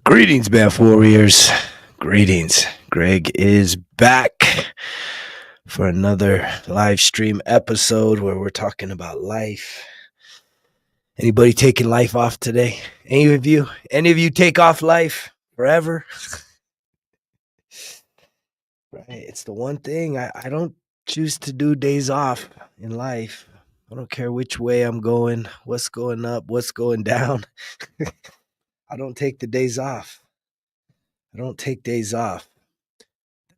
Greetings, Math Warriors. Greetings. Greg is back for another live stream episode where we're talking about life. Anybody taking life off today? Any of you? Any of you take off life forever? Right. It's the one thing I don't choose to do days off in life. I don't care which way I'm going, what's going up, what's going down. I don't take the days off. I don't take days off.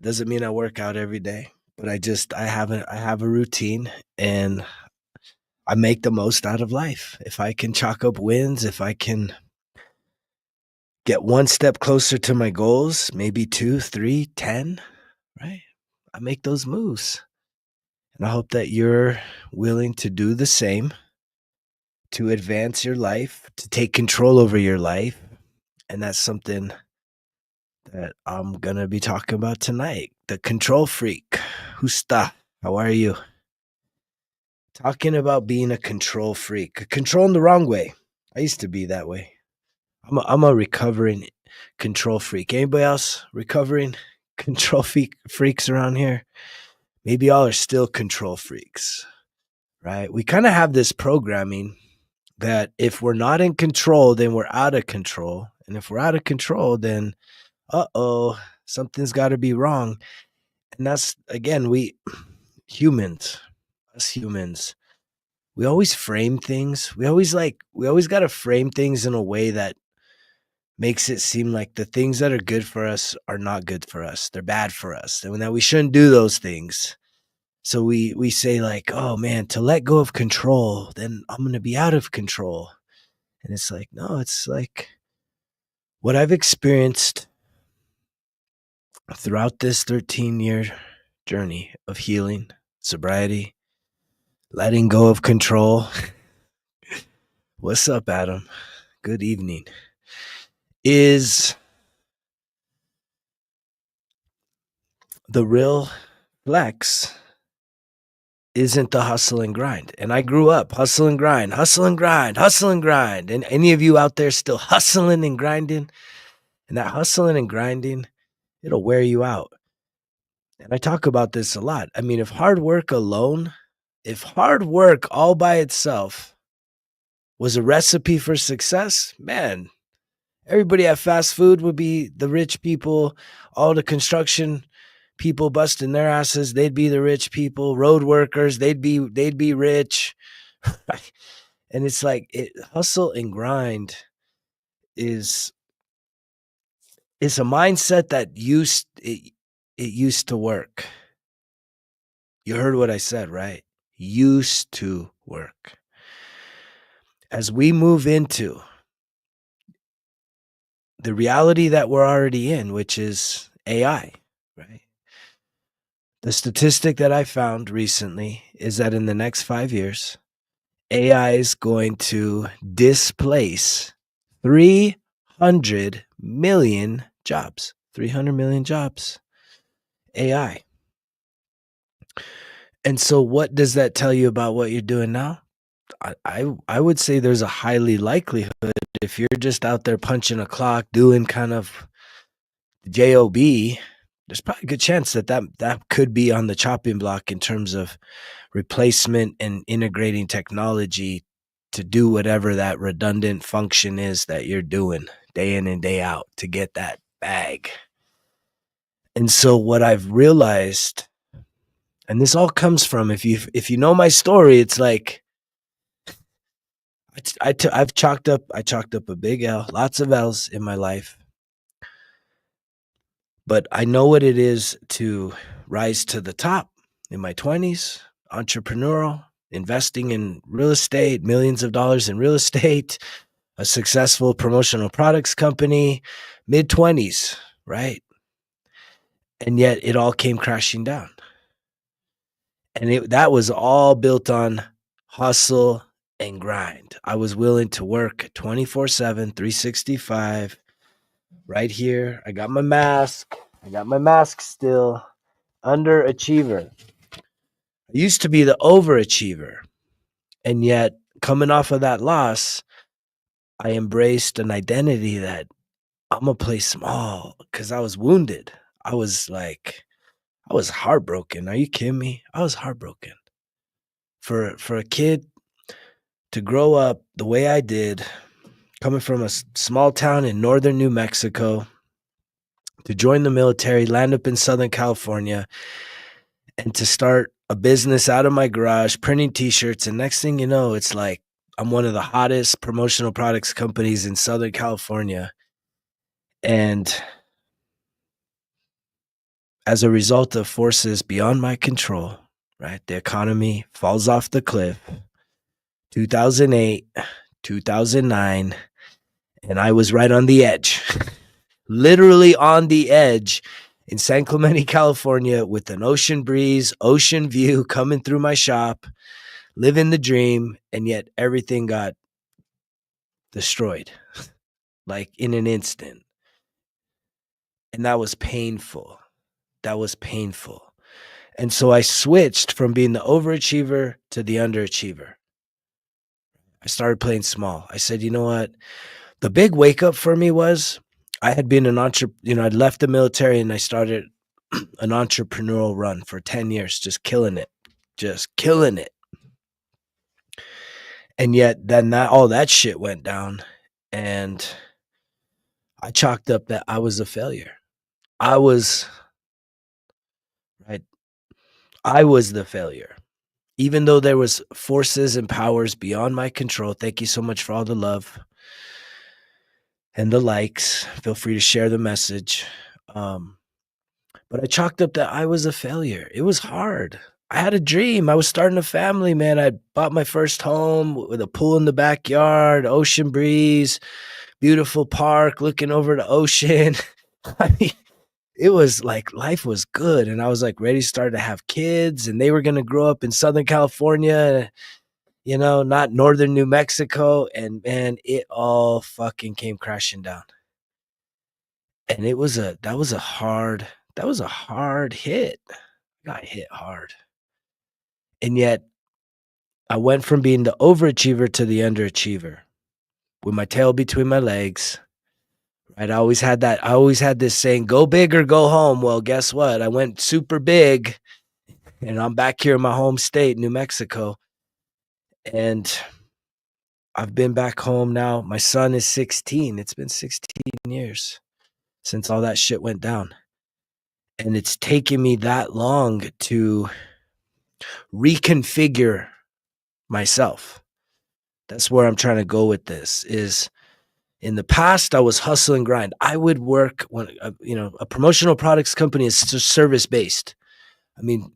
Doesn't mean I work out every day, but I have a routine and I make the most out of life. If I can chalk up wins, if I can get one step closer to my goals, maybe 2, 3, 10, right? I make those moves. And I hope that you're willing to do the same, to advance your life, to take control over your life. And that's something that I'm going to be talking about tonight. The control freak. Husta. How are you? Talking about being a control freak. Controlling the wrong way. I used to be that way. I'm a recovering control freak. Anybody else recovering control freaks around here? Maybe y'all are still control freaks, right? We kind of have this programming that if we're not in control, then we're out of control. And if we're out of control, then something's got to be wrong. And that's, again, us humans, we always frame things. We always got to frame things in a way that makes it seem like the things that are good for us are not good for us. They're bad for us. And that we shouldn't do those things. So we say like, oh man, to let go of control, then I'm going to be out of control. And it's like, no, it's like what I've experienced throughout this 13-year journey of healing, sobriety, letting go of control. What's up, Adam? Good evening. Is the real flex isn't the hustle and grind. And I grew up hustle and grind, hustle and grind, hustle and grind. And any of you out there still hustling and grinding? And that hustling and grinding, it'll wear you out. And I talk about this a lot. I mean, if hard work all by itself was a recipe for success, man, everybody at fast food would be the rich people. All the construction people busting their asses, they'd be the rich people. Road workers, they'd be rich. And it's like hustle and grind is a mindset that it used to work. You heard what I said, right? Used to work. As we move into the reality that we're already in, which is AI, right? The statistic that I found recently is that in the next 5 years, AI is going to displace 300 million jobs. 300 million jobs. AI. And so what does that tell you about what you're doing now? I would say there's a highly likelihood if you're just out there punching a clock, doing kind of job, there's probably a good chance that could be on the chopping block in terms of replacement and integrating technology to do whatever that redundant function is that you're doing day in and day out to get that bag. And so what I've realized, and this all comes from, if you know my story, it's like I chalked up a big L, lots of L's in my life. But I know what it is to rise to the top in my 20s, entrepreneurial, investing in real estate, millions of dollars in real estate, a successful promotional products company, mid-20s, right? And yet it all came crashing down. And that was all built on hustle and grind. I was willing to work 24/7, 365, right here. I got my mask. Still. Underachiever. I used to be the overachiever. And yet, coming off of that loss, I embraced an identity that Imma play small because I was wounded. I was like I was heartbroken. Are you kidding me? I was heartbroken. For a kid to grow up the way I did, coming from a small town in northern New Mexico, to join the military, land up in Southern California, and to start a business out of my garage, printing T-shirts, and next thing you know, it's like I'm one of the hottest promotional products companies in Southern California, and as a result of forces beyond my control, right? The economy falls off the cliff. 2008, 2009, and I was right on the edge, literally on the edge in San Clemente, California, with an ocean breeze, ocean view coming through my shop, living the dream, and yet everything got destroyed like in an instant. And that was painful. That was painful. And so I switched from being the overachiever to the underachiever. I started playing small. I said, you know what? The big wake up for me was I had been an entrepreneur, I'd left the military and I started an entrepreneurial run for 10 years, just killing it, just killing it. And yet then all that shit went down and I chalked up that I was a failure. I was right. I was the failure. Even though there was forces and powers beyond my control. Thank you so much for all the love and the likes. Feel free to share the message. But I chalked up that I was a failure. It was hard. I had a dream. I was starting a family, man. I bought my first home with a pool in the backyard, ocean breeze, beautiful park, looking over the ocean. I mean, it was like life was good. And I was like ready to start to have kids, and they were going to grow up in Southern California, not northern New Mexico. And man, it all fucking came crashing down. And that was a hard hit. I got hit hard. And yet I went from being the overachiever to the underachiever with my tail between my legs. Right? I always had this saying, go big or go home. Well, guess what? I went super big and I'm back here in my home state, New Mexico. And I've been back home now. My son is 16. It's been 16 years since all that shit went down. And it's taken me that long to reconfigure myself. That's where I'm trying to go with this is in the past, I was hustle and grind. I would work when, a promotional products company is service based. I mean,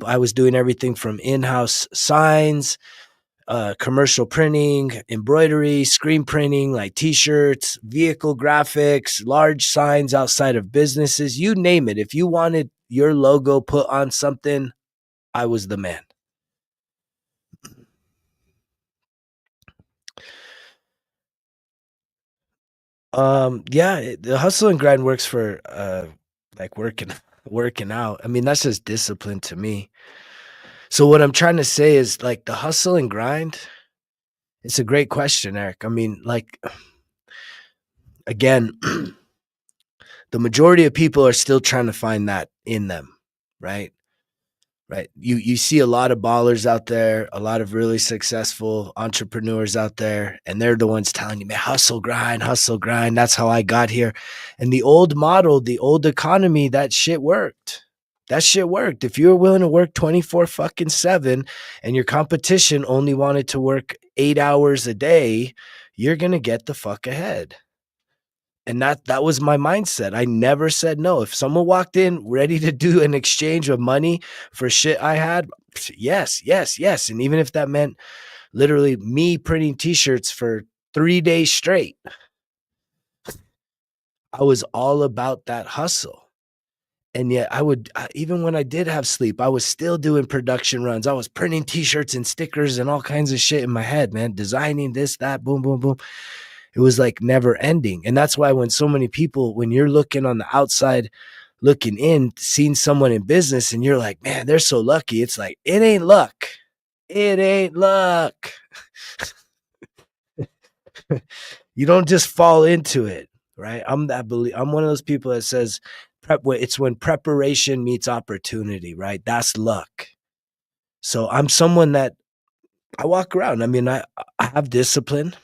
I was doing everything from in-house signs, commercial printing, embroidery, screen printing, like t-shirts, vehicle graphics, large signs outside of businesses, you name it. If you wanted your logo put on something, I was the man. Yeah, the hustle and grind works for like working out. I mean, that's just discipline to me. So what I'm trying to say is like the hustle and grind, it's a great question, Eric. I mean, like again, the majority of people are still trying to find that in them, right? Right. You see a lot of ballers out there, a lot of really successful entrepreneurs out there, and they're the ones telling you, man, hustle, grind, hustle, grind. That's how I got here. And the old model, the old economy, that shit worked. That shit worked. If you were willing to work 24 fucking 7 and your competition only wanted to work 8 hours a day, you're going to get the fuck ahead. And that was my mindset. I never said no. If someone walked in ready to do an exchange of money for shit I had, yes, yes, yes. And even if that meant literally me printing t-shirts for 3 days straight, I was all about that hustle. And yet even when I did have sleep, I was still doing production runs. I was printing t-shirts and stickers and all kinds of shit in my head, man, designing this, that, boom, boom, boom. It was like never ending. And that's why when so many people, when you're looking on the outside, looking in, seeing someone in business and you're like, man, they're so lucky. It's like, it ain't luck. It ain't luck. You don't just fall into it, right? I'm one of those people that says it's when preparation meets opportunity, right? That's luck. So I'm someone that I walk around. I mean, I have discipline.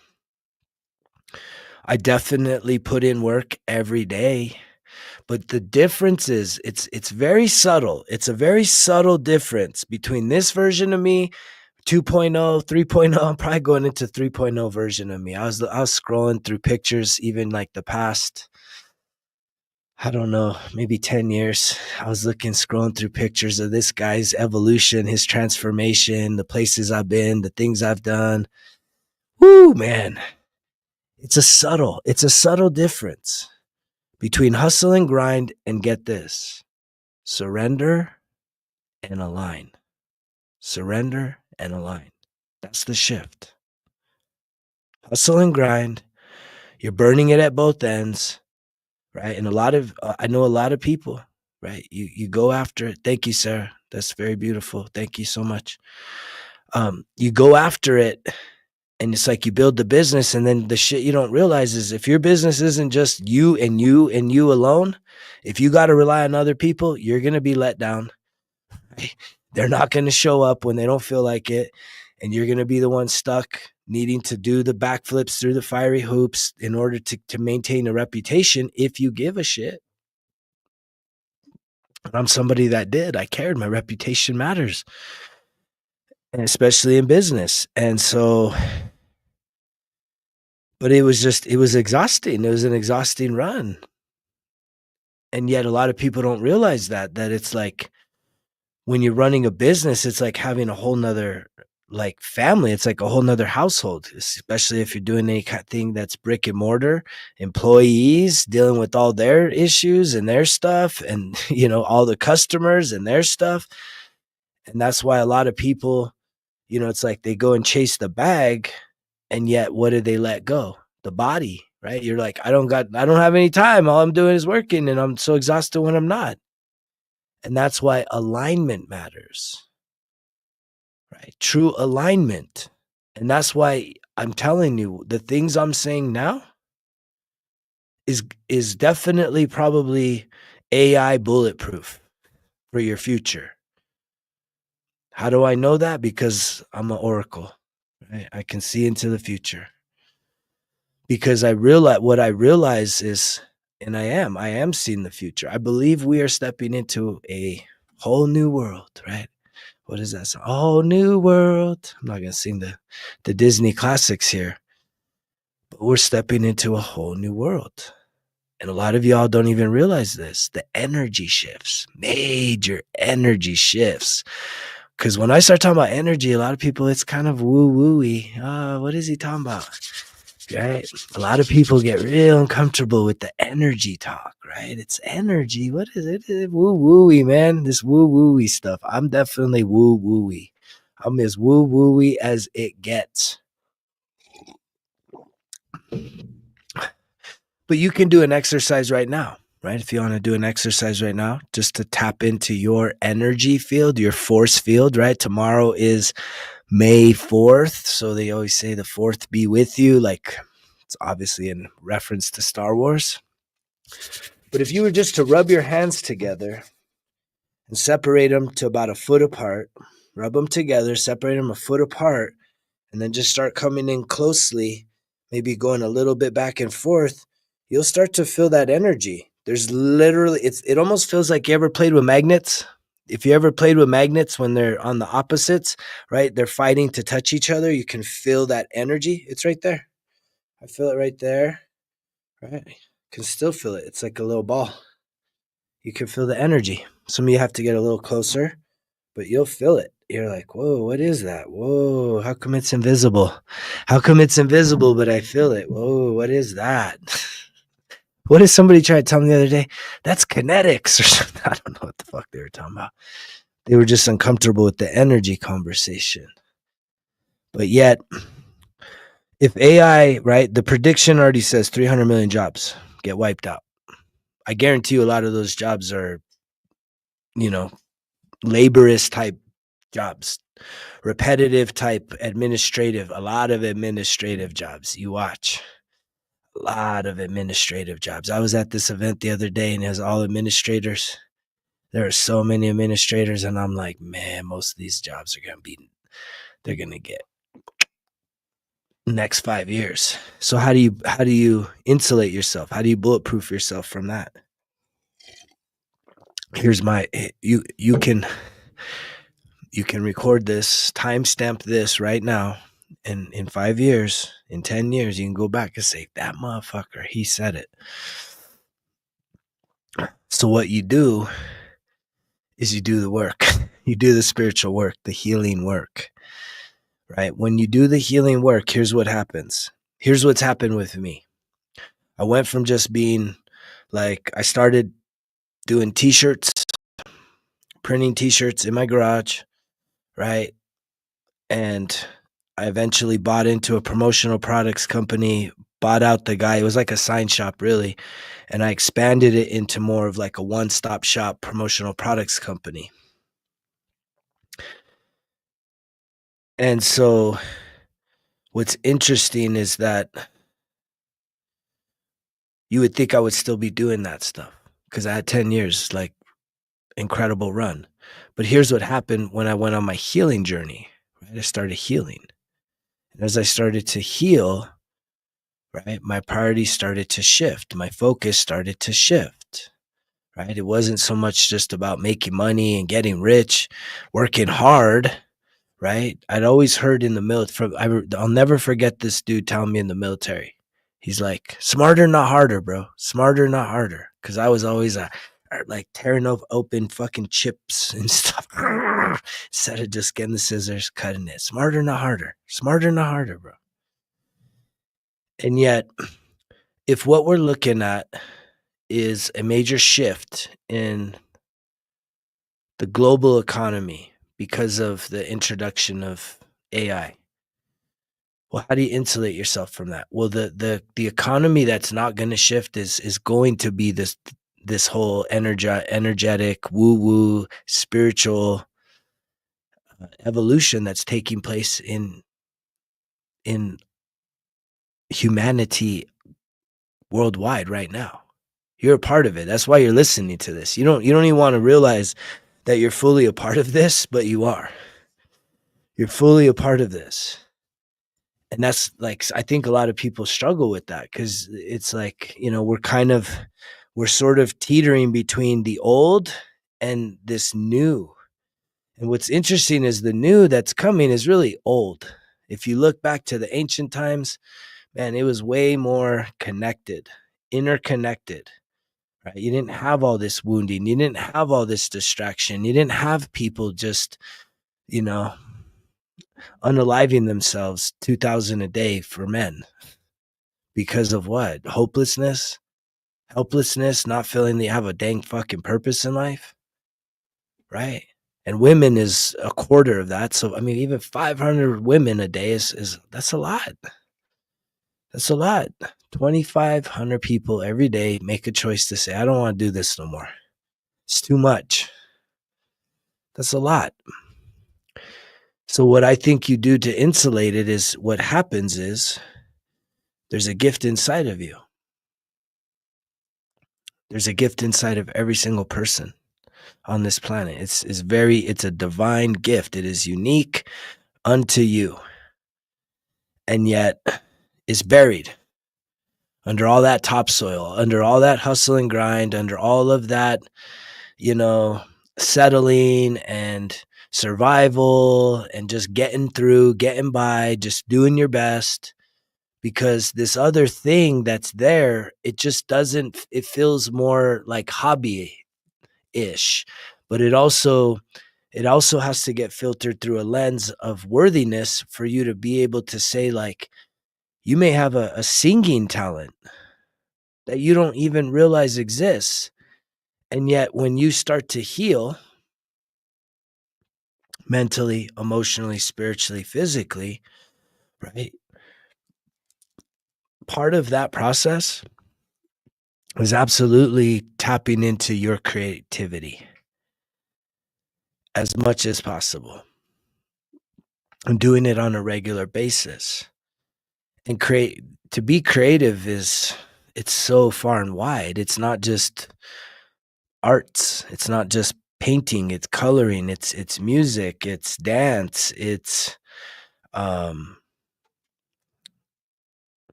I definitely put in work every day. But the difference is it's very subtle. It's a very subtle difference between this version of me, 2.0, 3.0. I'm probably going into 3.0 version of me. I was scrolling through pictures even like the past, I don't know, maybe 10 years. I was scrolling through pictures of this guy's evolution, his transformation, the places I've been, the things I've done. Woo, man. It's a subtle difference between hustle and grind and get this, surrender and align. Surrender and align. That's the shift. Hustle and grind. You're burning it at both ends, right? And I know a lot of people, right? You go after it. Thank you, Sarah. That's very beautiful. Thank you so much. You go after it, and it's like you build the business, and then the shit you don't realize is if your business isn't just you and you and you alone, if you got to rely on other people, you're gonna be let down. Right? They're not gonna show up when they don't feel like it, and you're gonna be the one stuck needing to do the backflips through the fiery hoops in order to maintain a reputation if you give a shit. And I'm somebody that did. I cared. My reputation matters, and especially in business. And so, but it was exhausting. It was an exhausting run. And yet a lot of people don't realize that it's like when you're running a business, it's like having a whole nother like family. It's like a whole nother household, especially if you're doing any kind of thing that's brick and mortar, employees dealing with all their issues and their stuff, and all the customers and their stuff. And that's why a lot of people, it's like they go and chase the bag, and yet what did they let go? The body, right? You're like, I don't have any time. All I'm doing is working, and I'm so exhausted when I'm not. And that's why alignment matters, right? True alignment. And that's why I'm telling you the things I'm saying now is definitely probably AI bulletproof for your future. How do I know that? Because I'm an oracle, right? I can see into the future. Because what I realize is, and I am seeing the future. I believe we are stepping into a whole new world, right? What is that song? A whole new world. I'm not gonna sing the Disney classics here, but we're stepping into a whole new world. And a lot of y'all don't even realize this. The energy shifts, major energy shifts. Because when I start talking about energy, a lot of people, it's kind of woo-woo-y. What is he talking about? Right? A lot of people get real uncomfortable with the energy talk, right? It's energy. What is it? Woo-woo-y, man. This woo-woo-y stuff. I'm definitely woo-woo-y. I'm as woo-woo-y as it gets. But you can do an exercise right now, right? If you want to do an exercise right now, just to tap into your energy field, your force field, right? Tomorrow is May 4th. So they always say the 4th be with you. Like, it's obviously in reference to Star Wars. But if you were just to rub your hands together and separate them to about a foot apart, rub them together, separate them a foot apart, and then just start coming in closely, maybe going a little bit back and forth, you'll start to feel that energy. There's literally, it almost feels like you ever played with magnets. If you ever played with magnets when they're on the opposites, right? They're fighting to touch each other. You can feel that energy. It's right there. I feel it right there. Right? Can still feel it. It's like a little ball. You can feel the energy. Some of you have to get a little closer, but you'll feel it. You're like, whoa, what is that? Whoa, how come it's invisible? How come it's invisible, but I feel it? Whoa, what is that? What did somebody try to tell me the other day? That's kinetics or something. I don't know what the fuck they were talking about. They were just uncomfortable with the energy conversation. But yet, if AI, right, the prediction already says 300 million jobs get wiped out. I guarantee you a lot of those jobs are, laborious type jobs, repetitive type administrative, a lot of administrative jobs. You watch. a lot of administrative jobs. I was at this event the other day and it was all administrators. There are so many administrators, and I'm like, man, most of these jobs are they're gonna get next 5 years. So how do you insulate yourself? How do you bulletproof yourself from that? Here's my you can record this, timestamp this right now, and in 5 years, in 10 years, you can go back and say, that motherfucker, he said it. So what you do is you do the work. You do the spiritual work, the healing work, right? When you do the healing work, here's what happens. Here's what's happened with me. I went from just being like, I started doing t-shirts, printing t-shirts in my garage, right? And I eventually bought into a promotional products company, bought out the guy. It was like a sign shop, really. And I expanded it into more of like a one-stop shop promotional products company. And so what's interesting is that you would think I would still be doing that stuff because I had 10 years, like incredible run. But here's what happened when I went on my healing journey, right? I started healing. And as I started to heal, right, my priorities started to shift. My focus started to shift, right? It wasn't so much just about making money and getting rich, working hard, right? I'd always heard in the military, I'll never forget this dude telling me in the military. He's like, smarter, not harder, bro. Smarter, not harder. Because I was always like tearing open fucking chips and stuff instead of just getting the scissors, cutting it. Smarter, not harder. Smarter, not harder, bro. And yet, if what we're looking at is a major shift in the global economy because of the introduction of AI, well, how do you insulate yourself from that? Well, the economy that's not going to shift is going to be this whole energetic, woo-woo, spiritual evolution that's taking place in humanity worldwide right now. You're a part of it. That's why you're listening to this. You don't even want to realize that you're fully a part of this, but you are. You're fully a part of this. And that's like, I think a lot of people struggle with that because it's like, we're sort of teetering between the old and this new. And what's interesting is the new that's coming is really old. If you look back to the ancient times, man, it was way more connected, interconnected, right? You didn't have all this wounding. You didn't have all this distraction. You didn't have people just, unaliving themselves 2,000 a day for men because of what? Hopelessness, helplessness, not feeling they have a dang fucking purpose in life, right? And women is a quarter of that. So I mean, even 500 women a day is that's a lot. That's a lot. 2,500 people every day make a choice to say, I don't want to do this no more. It's too much. That's a lot. So what I think you do to insulate it is what happens is there's a gift inside of you. There's a gift inside of every single person on this planet. It's a divine gift. It is unique unto you. And yet is buried under all that topsoil, under all that hustle and grind, under all of that, settling and survival and just getting through, getting by, just doing your best. Because this other thing that's there, it feels more like hobby-ish. But it also has to get filtered through a lens of worthiness for you to be able to say, like, you may have a singing talent that you don't even realize exists. And yet when you start to heal mentally, emotionally, spiritually, physically, right? Part of that process is absolutely tapping into your creativity as much as possible and doing it on a regular basis. And create to be creative is it's so far and wide. It's not just arts. It's not just painting, it's coloring, it's music, it's dance, it's um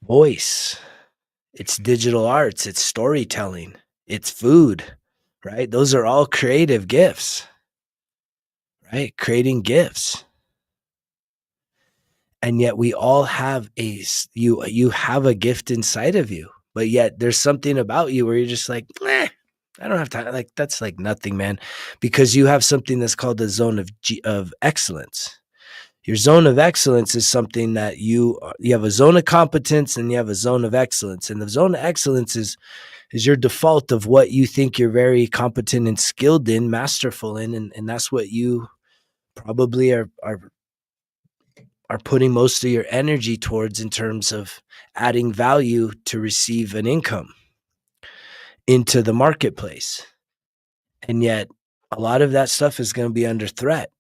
voice, it's digital arts, it's storytelling, it's food, right? Those are all creative gifts, right? Creating gifts. And yet we all have you have a gift inside of you, but yet there's something about you where you're just like, I don't have time. Like that's like nothing, man, because you have something that's called the zone of excellence. Your zone of excellence is something that you have a zone of competence and you have a zone of excellence, and the zone of excellence is your default of what you think you're very competent and skilled in, masterful in, and that's what you probably are putting most of your energy towards in terms of adding value to receive an income into the marketplace. And yet a lot of that stuff is going to be under threat.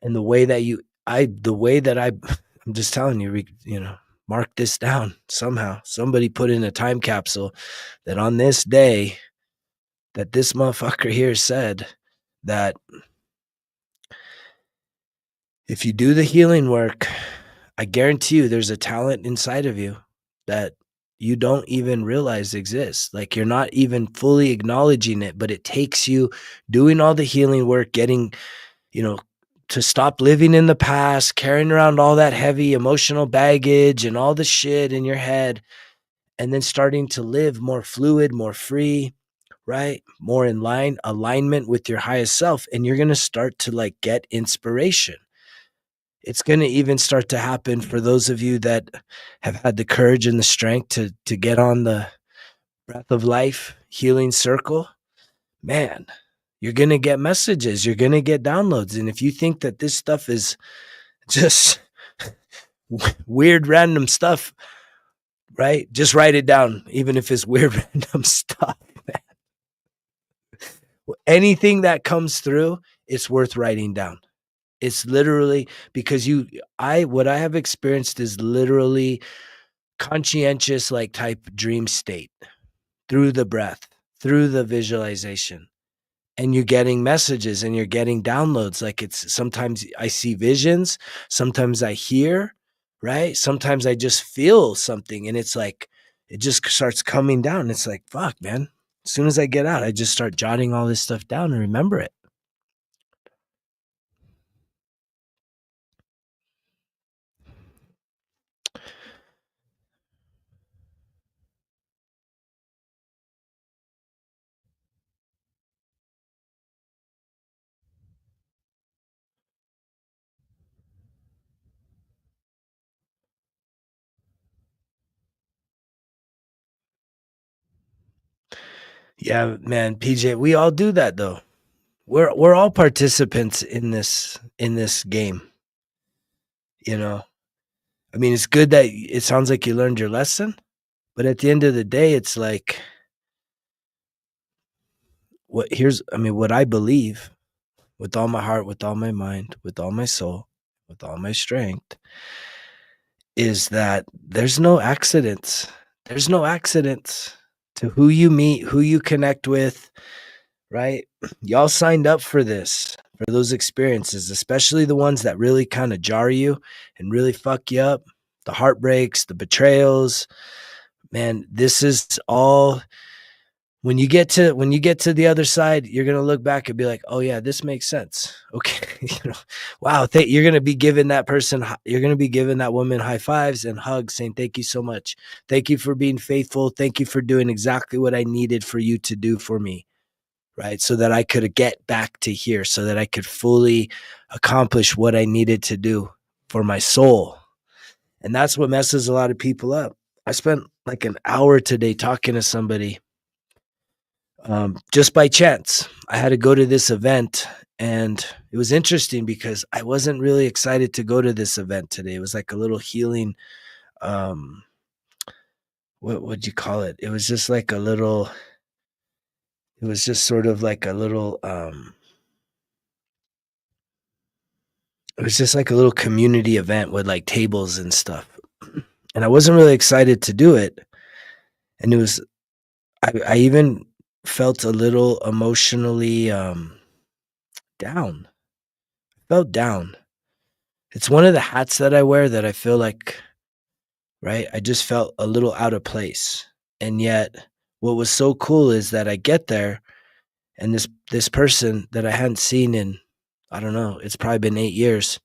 And the way that I'm just telling you, mark this down somehow. Somebody put in a time capsule that on this day that this motherfucker here said that if you do the healing work, I guarantee you there's a talent inside of you that you don't even realize exists. Like you're not even fully acknowledging it, but it takes you doing all the healing work, getting, you know, to stop living in the past, carrying around all that heavy emotional baggage and all the shit in your head, and then starting to live more fluid, more free, right? More in alignment with your highest self. And you're going to start to like get inspiration. It's going to even start to happen for those of you that have had the courage and the strength to get on the breath of life healing circle. Man, you're going to get messages, you're going to get downloads. And if you think that this stuff is just weird random stuff, right? Just write it down, even if it's weird random stuff. Anything that comes through, it's worth writing down. It's literally because what I have experienced is literally conscientious, like type dream state through the breath, through the visualization. And you're getting messages and you're getting downloads. Like it's sometimes I see visions, sometimes I hear, right? Sometimes I just feel something and it's like, it just starts coming down. It's like, fuck, man. As soon as I get out, I just start jotting all this stuff down and remember it. Yeah, man, PJ, we all do that though. We're all participants in this game, you know. I mean, it's good that it sounds like you learned your lesson, but at the end of the day, it's like what I believe with all my heart, with all my mind, with all my soul, with all my strength is that there's no accidents. There's no accidents to who you meet, who you connect with, right? Y'all signed up for this, for those experiences, especially the ones that really kind of jar you and really fuck you up. The heartbreaks, the betrayals, man, this is all when you get to the other side, you're gonna look back and be like, "Oh yeah, this makes sense." Okay, wow, you're gonna be giving that person, you're gonna be giving that woman high fives and hugs, saying, "Thank you so much. Thank you for being faithful. Thank you for doing exactly what I needed for you to do for me." Right, so that I could get back to here, so that I could fully accomplish what I needed to do for my soul, and that's what messes a lot of people up. I spent like an hour today talking to somebody just by chance. I had to go to this event, and it was interesting because I wasn't really excited to go to this event today. It was like a little healing. Um, what would you call it? It was just like a little. It was just sort of like a little. It was just like a little community event with like tables and stuff. And I wasn't really excited to do it. And it was I even felt a little emotionally down. Felt down. It's one of the hats that I wear that I feel like, right? I just felt a little out of place. And yet what was so cool is that I get there and this person that I hadn't seen in, I don't know, it's probably been 8 years.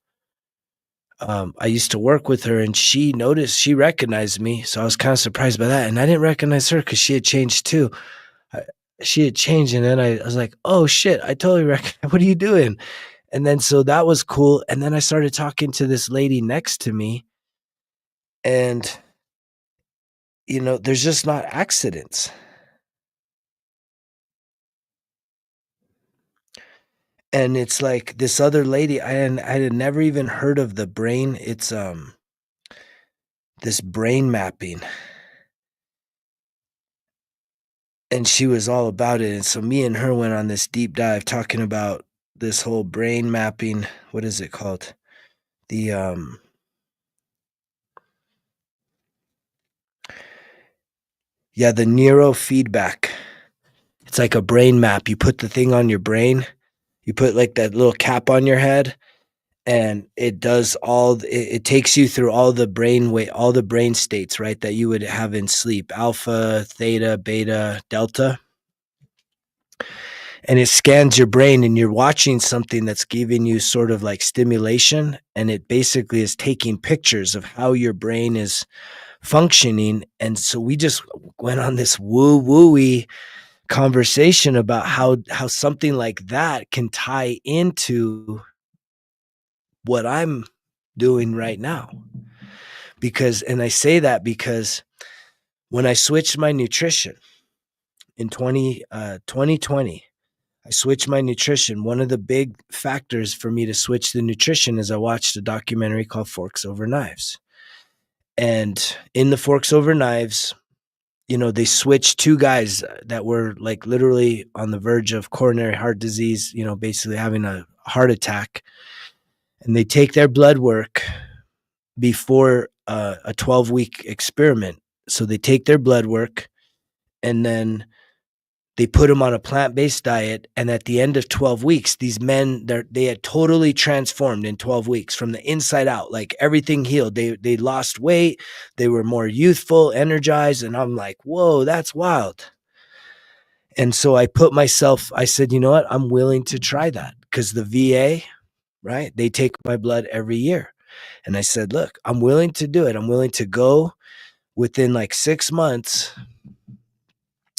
I used to work with her and she recognized me. So I was kind of surprised by that. And I didn't recognize her because she had changed too. I, she had changed. And then I was like, oh shit, I totally recognize. What are you doing? And then so that was cool. And then I started talking to this lady next to me. And, there's just not accidents. And it's like this other lady, I had never even heard of the brain. It's this brain mapping. And she was all about it. And so me and her went on this deep dive talking about this whole brain mapping. What is it called? The the neurofeedback. It's like a brain map. You put the thing on your brain. You put like that little cap on your head, and it does it takes you through all the all the brain states, right, that you would have in sleep: alpha, theta, beta, delta. And it scans your brain, and you're watching something that's giving you sort of like stimulation, and it basically is taking pictures of how your brain is functioning. And so we just went on this woo-wooey conversation about how something like that can tie into what I'm doing right now. And I say that because when I switched my nutrition in 2020, I switched my nutrition. One of the big factors for me to switch the nutrition is I watched a documentary called Forks Over Knives. And in the Forks Over Knives, they switched two guys that were like literally on the verge of coronary heart disease, basically having a heart attack. And they take their blood work before a 12-week experiment. So they take their blood work and then they put them on a plant-based diet. And at the end of 12 weeks, these men, they had totally transformed in 12 weeks from the inside out. Like everything healed. They lost weight. They were more youthful, energized. And I'm like, whoa, that's wild. And so I said, you know what? I'm willing to try that because the VA, right? They take my blood every year. And I said, look, I'm willing to do it. I'm willing to go within like 6 months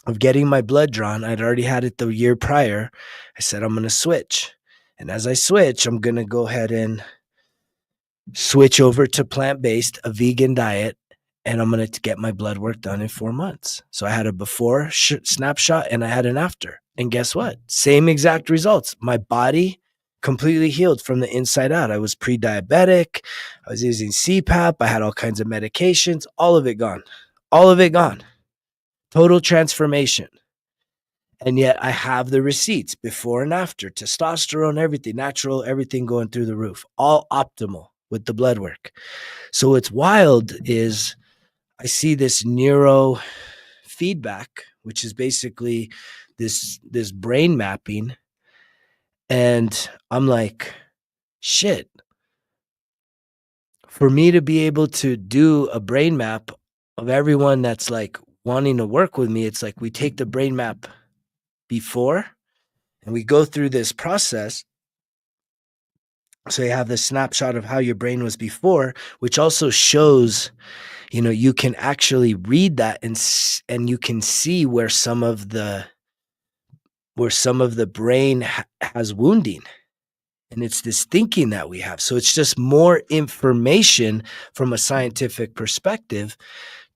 of getting my blood drawn. I'd already had it the year prior. I said, I'm going to switch. And as I switch, I'm going to go ahead and switch over to plant-based, a vegan diet, and I'm going to get my blood work done in 4 months. So I had a before snapshot and I had an after. And guess what? Same exact results. My body completely healed from the inside out. I was pre-diabetic. I was using CPAP. I had all kinds of medications. All of it gone. All of it gone. Total transformation. And yet I have the receipts before and after, testosterone, everything, natural, everything going through the roof, all optimal with the blood work. So what's wild is I see this neuro feedback, which is basically this brain mapping. And I'm like, shit, for me to be able to do a brain map of everyone that's like wanting to work with me, it's like we take the brain map before and we go through this process. So you have this snapshot of how your brain was before, which also shows, you can actually read that and you can see where some of the brain has wounding. And it's this thinking that we have. So it's just more information from a scientific perspective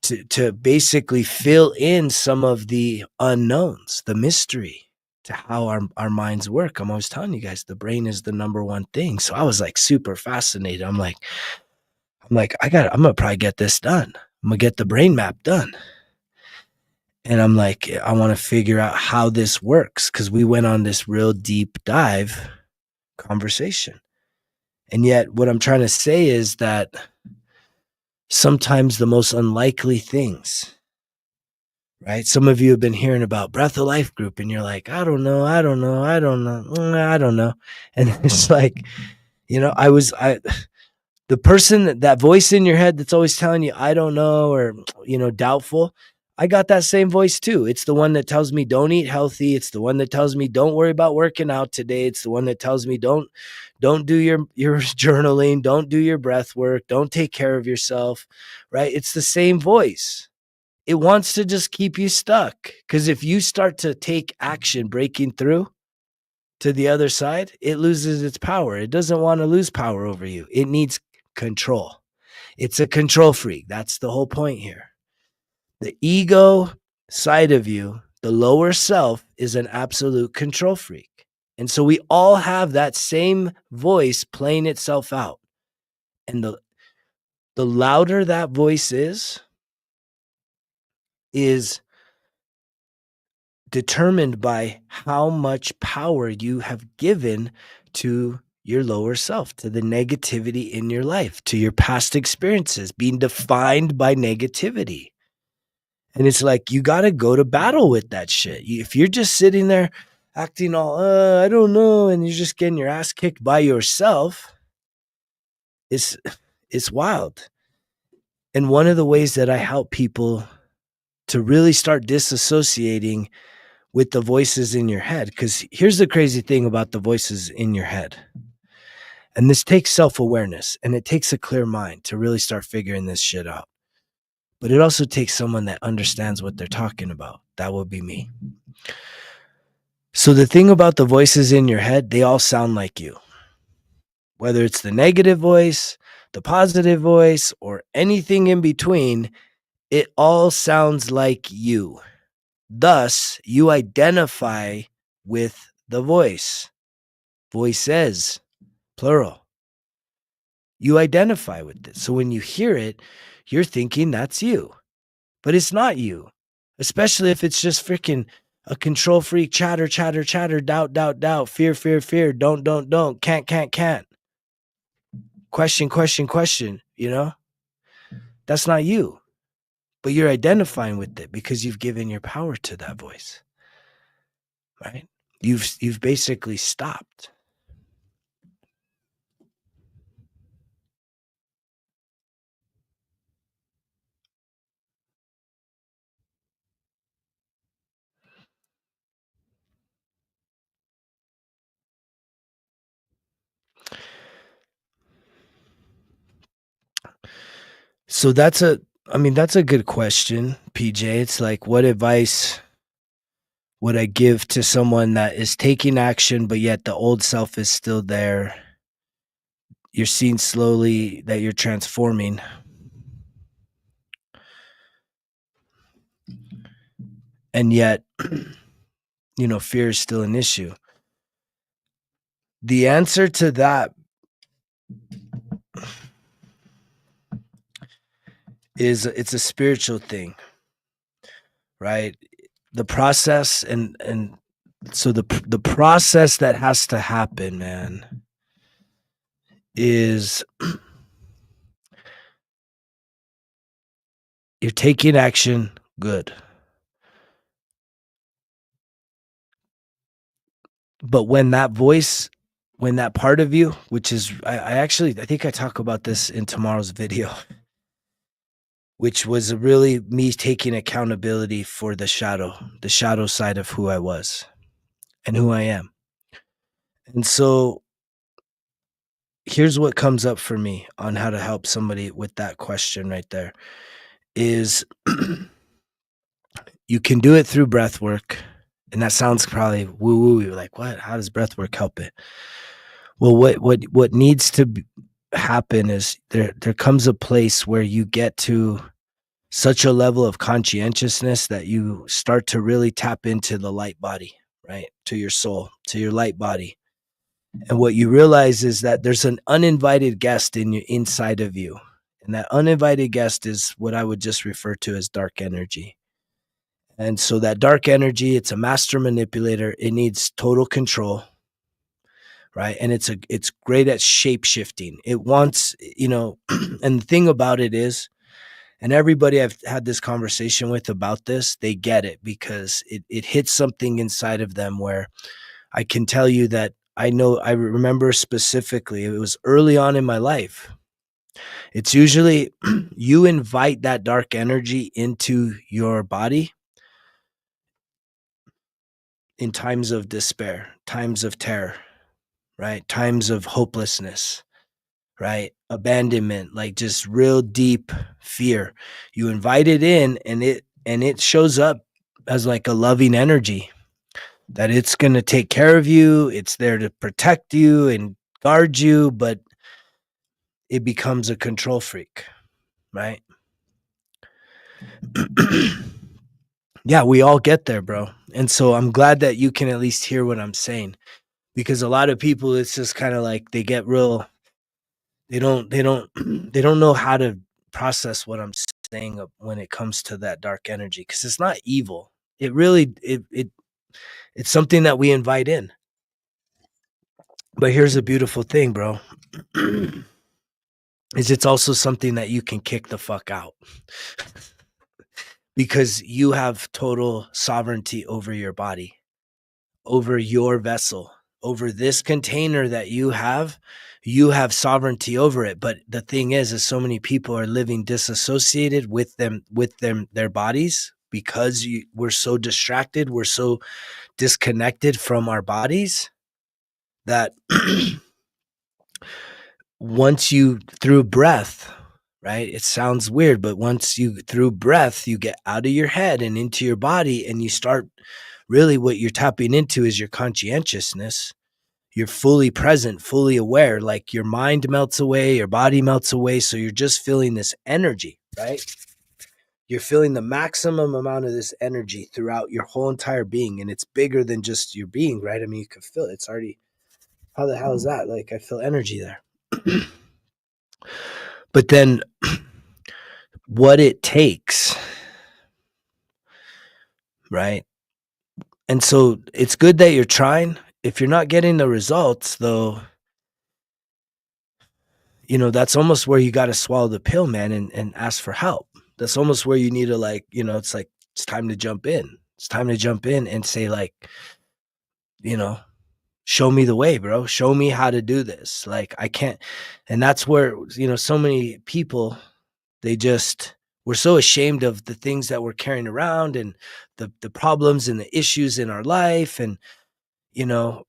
to basically fill in some of the unknowns, the mystery to how our minds work. I'm always telling you guys, the brain is the number one thing. So I was like super fascinated. I'm like, I'm gonna probably get this done. I'm gonna get the brain map done. And I'm like, I want to figure out how this works because we went on this real deep dive conversation. And yet, what I'm trying to say is that sometimes the most unlikely things, right? Some of you have been hearing about Breath of Life group, and you're like, I don't know, I don't know, I don't know, I don't know. And it's like, I the person, that voice in your head that's always telling you, I don't know, or, doubtful. I got that same voice too. It's the one that tells me don't eat healthy. It's the one that tells me don't worry about working out today. It's the one that tells me don't do your journaling, don't do your breath work, don't take care of yourself, right? It's the same voice. It wants to just keep you stuck, because if you start to take action breaking through to the other side, it loses its power. It doesn't want to lose power over you. It needs control. It's a control freak. That's the whole point here. The ego side of you, the lower self, is an absolute control freak. And so we all have that same voice playing itself out. And the louder that voice is determined by how much power you have given to your lower self, to the negativity in your life, to your past experiences being defined by negativity. And it's like, you got to go to battle with that shit. If you're just sitting there acting all, I don't know, and you're just getting your ass kicked by yourself, it's wild. And one of the ways that I help people to really start disassociating with the voices in your head, because here's the crazy thing about the voices in your head. And this takes self-awareness, and it takes a clear mind to really start figuring this shit out. But it also takes someone that understands what they're talking about. That would be me. So the thing about the voices in your head, they all sound like you. Whether it's the negative voice, the positive voice, or anything in between, it all sounds like you. Thus, you identify with the voice. Voices, plural. You identify with it. So when you hear it, you're thinking that's you. But it's not you. Especially if it's just freaking a control freak, chatter, chatter, chatter, doubt, doubt, doubt, fear, fear, fear, don't, can't. Question, question, question, That's not you. But you're identifying with it because you've given your power to that voice. Right? You've basically stopped. So that's a good question, PJ. It's like, what advice would I give to someone that is taking action, but yet the old self is still there? You're seeing slowly that you're transforming. And yet, fear is still an issue. The answer to that is, it's a spiritual thing, right? The process and so the process that has to happen, man, is you're taking action, good. But when that voice, when that part of you, which is, I think I talk about this in tomorrow's video, which was really me taking accountability for the shadow side of who I was and who I am. And so here's what comes up for me on how to help somebody with that question right there is you can do it through breath work. And that sounds probably woo-woo. You're like, what? How does breath work help it? Well, what needs to happen is there comes a place where you get to such a level of conscientiousness that you start to really tap into the light body, right? To your soul, to your light body. And what you realize is that there's an uninvited guest inside of you. And that uninvited guest is what I would just refer to as dark energy. And so that dark energy, it's a master manipulator. It needs total control, right? And it's great at shape shifting. It wants, and the thing about it is, and everybody I've had this conversation with about this, they get it because it hits something inside of them where I can tell you that I remember specifically, it was early on in my life. It's usually you invite that dark energy into your body in times of despair, times of terror, right? Times of hopelessness, right? Abandonment, like just real deep fear. You invite it in and it shows up as like a loving energy that it's going to take care of you, it's there to protect you and guard you, but it becomes a control freak, right? Yeah, we all get there, bro. And so I'm glad that you can at least hear what I'm saying because a lot of people it's just kind of like they get real they don't they don't know how to process what I'm saying when it comes to that dark energy cuz it's not evil. It really it's something that we invite in. But here's a beautiful thing, bro. Is it's also something that you can kick the fuck out because you have total sovereignty over your body, over your vessel, over this container that you have sovereignty over it. But the thing is so many people are living disassociated with their bodies because we're so distracted, we're so disconnected from our bodies that once you through breath, right? It sounds weird, but once you through breath, you get out of your head and into your body and you start really what you're tapping into is your conscientiousness. You're fully present, fully aware, like your mind melts away, your body melts away. So you're just feeling this energy, right? You're feeling the maximum amount of this energy throughout your whole entire being. And it's bigger than just your being, right? I mean, you can feel it. It's already, how the hell is that? Like, I feel energy there. But then what it takes, right? And so it's good that you're trying. If you're not getting the results, though, that's almost where you got to swallow the pill, man, and ask for help. That's almost where you need to, like, it's like, it's time to jump in. It's time to jump in and say, like, you know, show me the way, bro. Show me how to do this. Like, I can't. And that's where, so many people, we're so ashamed of the things that we're carrying around and the problems and the issues in our life. And, you know,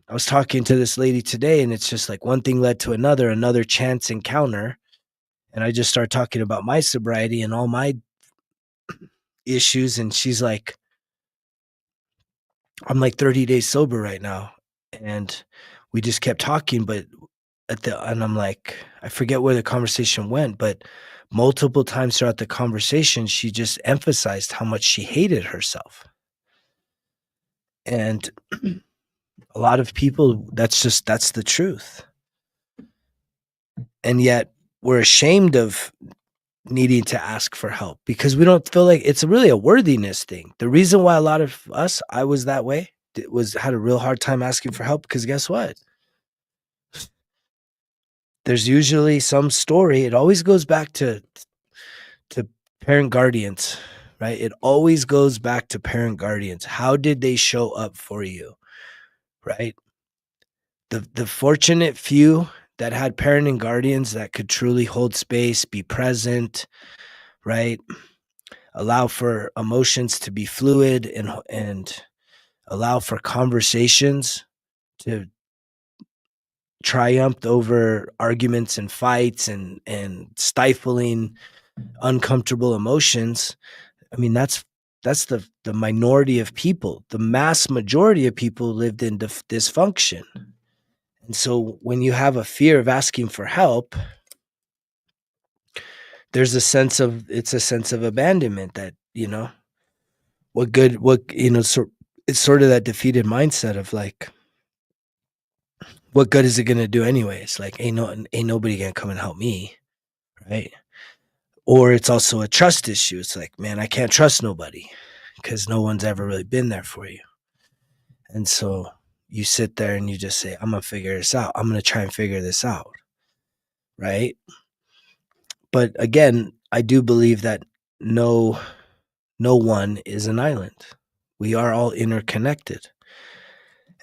I was talking to this lady today and it's just like one thing led to another chance encounter. And I just started talking about my sobriety and all my issues. And she's like, I'm like 30 days sober right now. And we just kept talking, but and I'm like, I forget where the conversation went, but multiple times throughout the conversation, she just emphasized how much she hated herself. And a lot of people, that's the truth. And yet we're ashamed of needing to ask for help because we don't feel like it's really a worthiness thing. The reason why a lot of us, I was that way, had a real hard time asking for help because guess what? There's usually some story. It always goes back to parent guardians, right? It always goes back to parent guardians. How did they show up for you, right? The fortunate few that had parent and guardians that could truly hold space, be present, right? Allow for emotions to be fluid and allow for conversations to triumph over arguments and fights and stifling uncomfortable emotions. I mean, that's the minority of people. The mass majority of people lived in dysfunction. And so when you have a fear of asking for help, it's a sense of abandonment that, it's sort of that defeated mindset of like, what good is it going to do anyways? Like, ain't nobody going to come and help me. Right. Or it's also a trust issue. It's like, man, I can't trust nobody because no one's ever really been there for you. And so you sit there and you just say, I'm gonna figure this out. I'm gonna try and figure this out. Right. But again, I do believe that no no one is an island. We are all interconnected.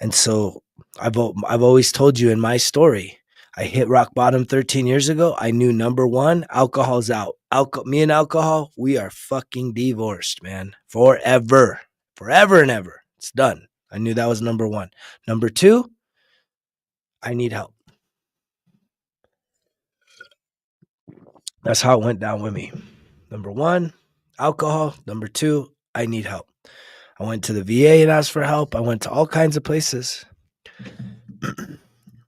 And so I've always told you in my story, I hit rock bottom 13 years ago. I knew number one, alcohol's out. Me and alcohol, we are fucking divorced, man. Forever. Forever and ever. It's done. I knew that was number one. Number two, I need help. That's how it went down with me. Number one, alcohol. Number two, I need help. I went to the VA and asked for help. I went to all kinds of places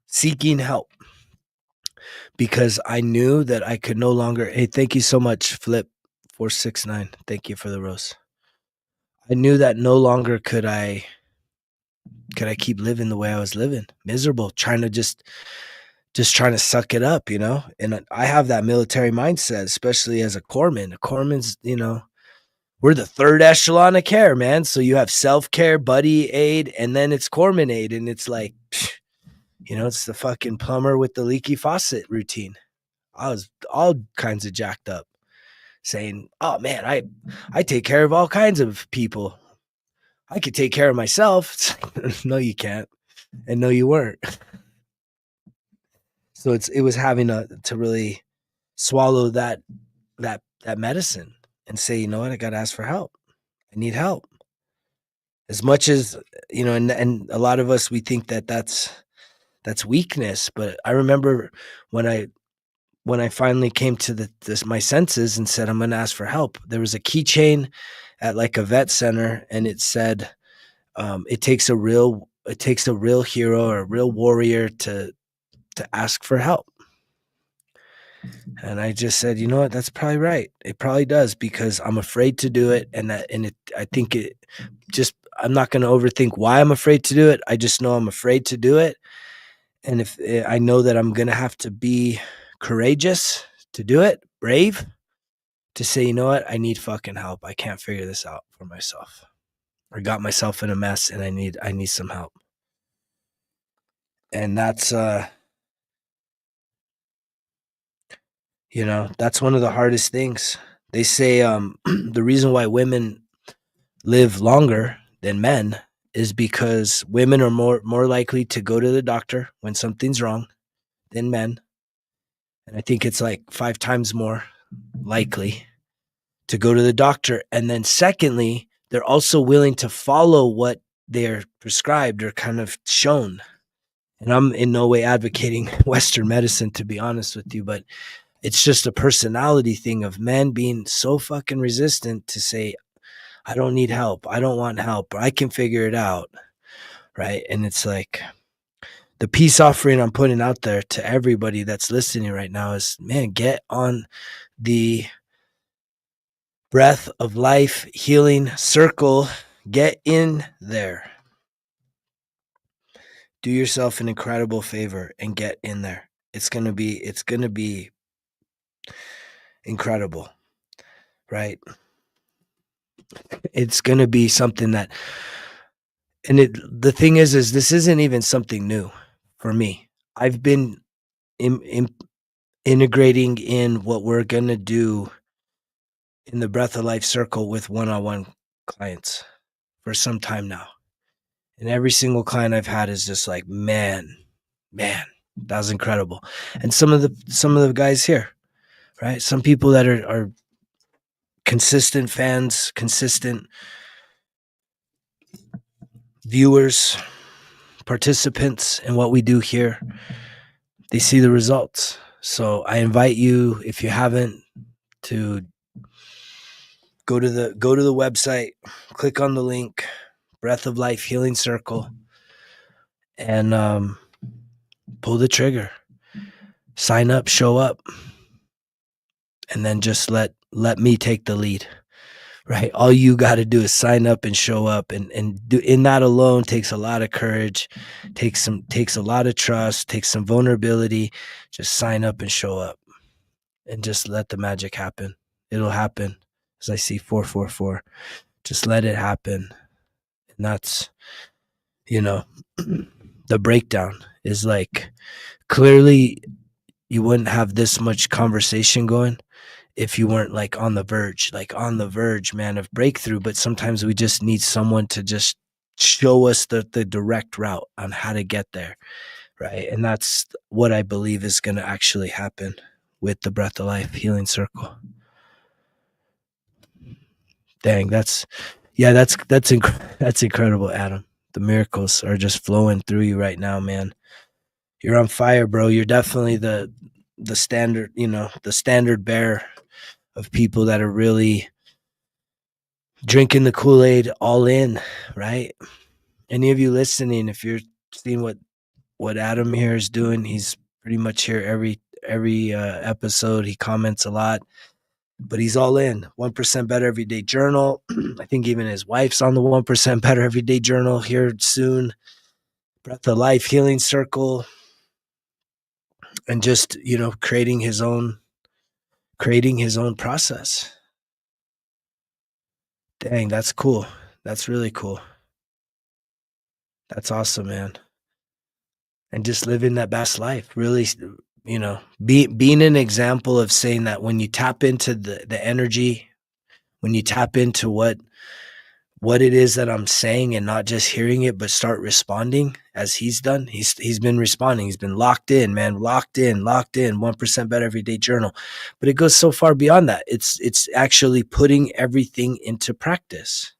seeking help because I knew that I could no longer. Hey, thank you so much, Flip469. Thank you for the rose. I knew that no longer could I keep living the way I was living, miserable, trying to just trying to suck it up, you know? And I have that military mindset, especially as a corpsman. A corpsman's, you know, we're the third echelon of care, man. So you have self-care, buddy aid, and then it's corpsman aid. And it's like, you know, it's the fucking plumber with the leaky faucet routine. I was all kinds of jacked up saying, oh man, I take care of all kinds of people. I could take care of myself. No, you can't. And no, you weren't. So it was having to really swallow that medicine and say, you know what, I got to ask for help. I need help. As much as, you know, and a lot of us, we think that that's weakness. But I remember when I finally came to my senses and said, I'm going to ask for help. There was a keychain at like a vet center, and it said, it takes a real hero or a real warrior to ask for help. And I just said, you know what, that's probably right. It probably does, because I'm afraid to do it. I think it just, I'm not going to overthink why I'm afraid to do it. I just know I'm afraid to do it. And if I know that I'm going to have to be courageous to do it, brave, to say, you know what, I need fucking help. I can't figure this out for myself. I got myself in a mess and I need some help. And that's, you know, that's one of the hardest things. They say the reason why women live longer than men is because women are more likely to go to the doctor when something's wrong than men. And I think it's like 5 times more likely to go to the doctor. And then secondly, they're also willing to follow what they're prescribed or kind of shown. And I'm in no way advocating Western medicine, to be honest with you, but it's just a personality thing of men being so fucking resistant to say, I don't need help. I don't want help. Or I can figure it out. Right. And it's like the peace offering I'm putting out there to everybody that's listening right now is, man, get on the breath of life healing circle. Get in there. Do yourself an incredible favor and get in there. It's going to be incredible. Right. It's going to be something that, and the thing is this isn't even something new for me. I've been integrating in what we're going to do in the Breath of Life circle with one-on-one clients for some time now. And every single client I've had is just like, man, that was incredible. And some of the guys here, right? Some people that are consistent fans, consistent viewers, participants in what we do here, they see the results. So I invite you, if you haven't, to go to the website, click on the link, Breath of Life Healing Circle, and pull the trigger. Sign up, show up, and then just let me take the lead. Right? All you got to do is sign up and show up, and do, in that alone takes a lot of courage, takes a lot of trust, takes some vulnerability. Just sign up and show up, and just let the magic happen. It'll happen. As I see 444, just let it happen, and that's you know, the breakdown is like clearly you wouldn't have this much conversation going if you weren't like on the verge, man, of breakthrough. But sometimes we just need someone to just show us the direct route on how to get there. Right. And that's what I believe is going to actually happen with the Breath of Life Healing Circle. Dang, that's incredible, Adam. The miracles are just flowing through you right now, man. You're on fire, bro. You're definitely the standard, the standard bearer of people that are really drinking the Kool-Aid all in, right? Any of you listening, if you're seeing what Adam here is doing, he's pretty much here every episode. He comments a lot, but he's all in. 1% Better Everyday Journal. I think even his wife's on the 1% Better Everyday Journal here soon. Breath of Life Healing Circle, and just creating his own process. Dang, that's cool. That's really cool. That's awesome, man. And just living that best life, really, being an example of saying that when you tap into the energy, when you tap into what it is that I'm saying and not just hearing it, but start responding as he's done. He's been responding. He's been locked in, man, locked in. 1% Better Everyday Journal. But it goes so far beyond that. It's actually putting everything into practice,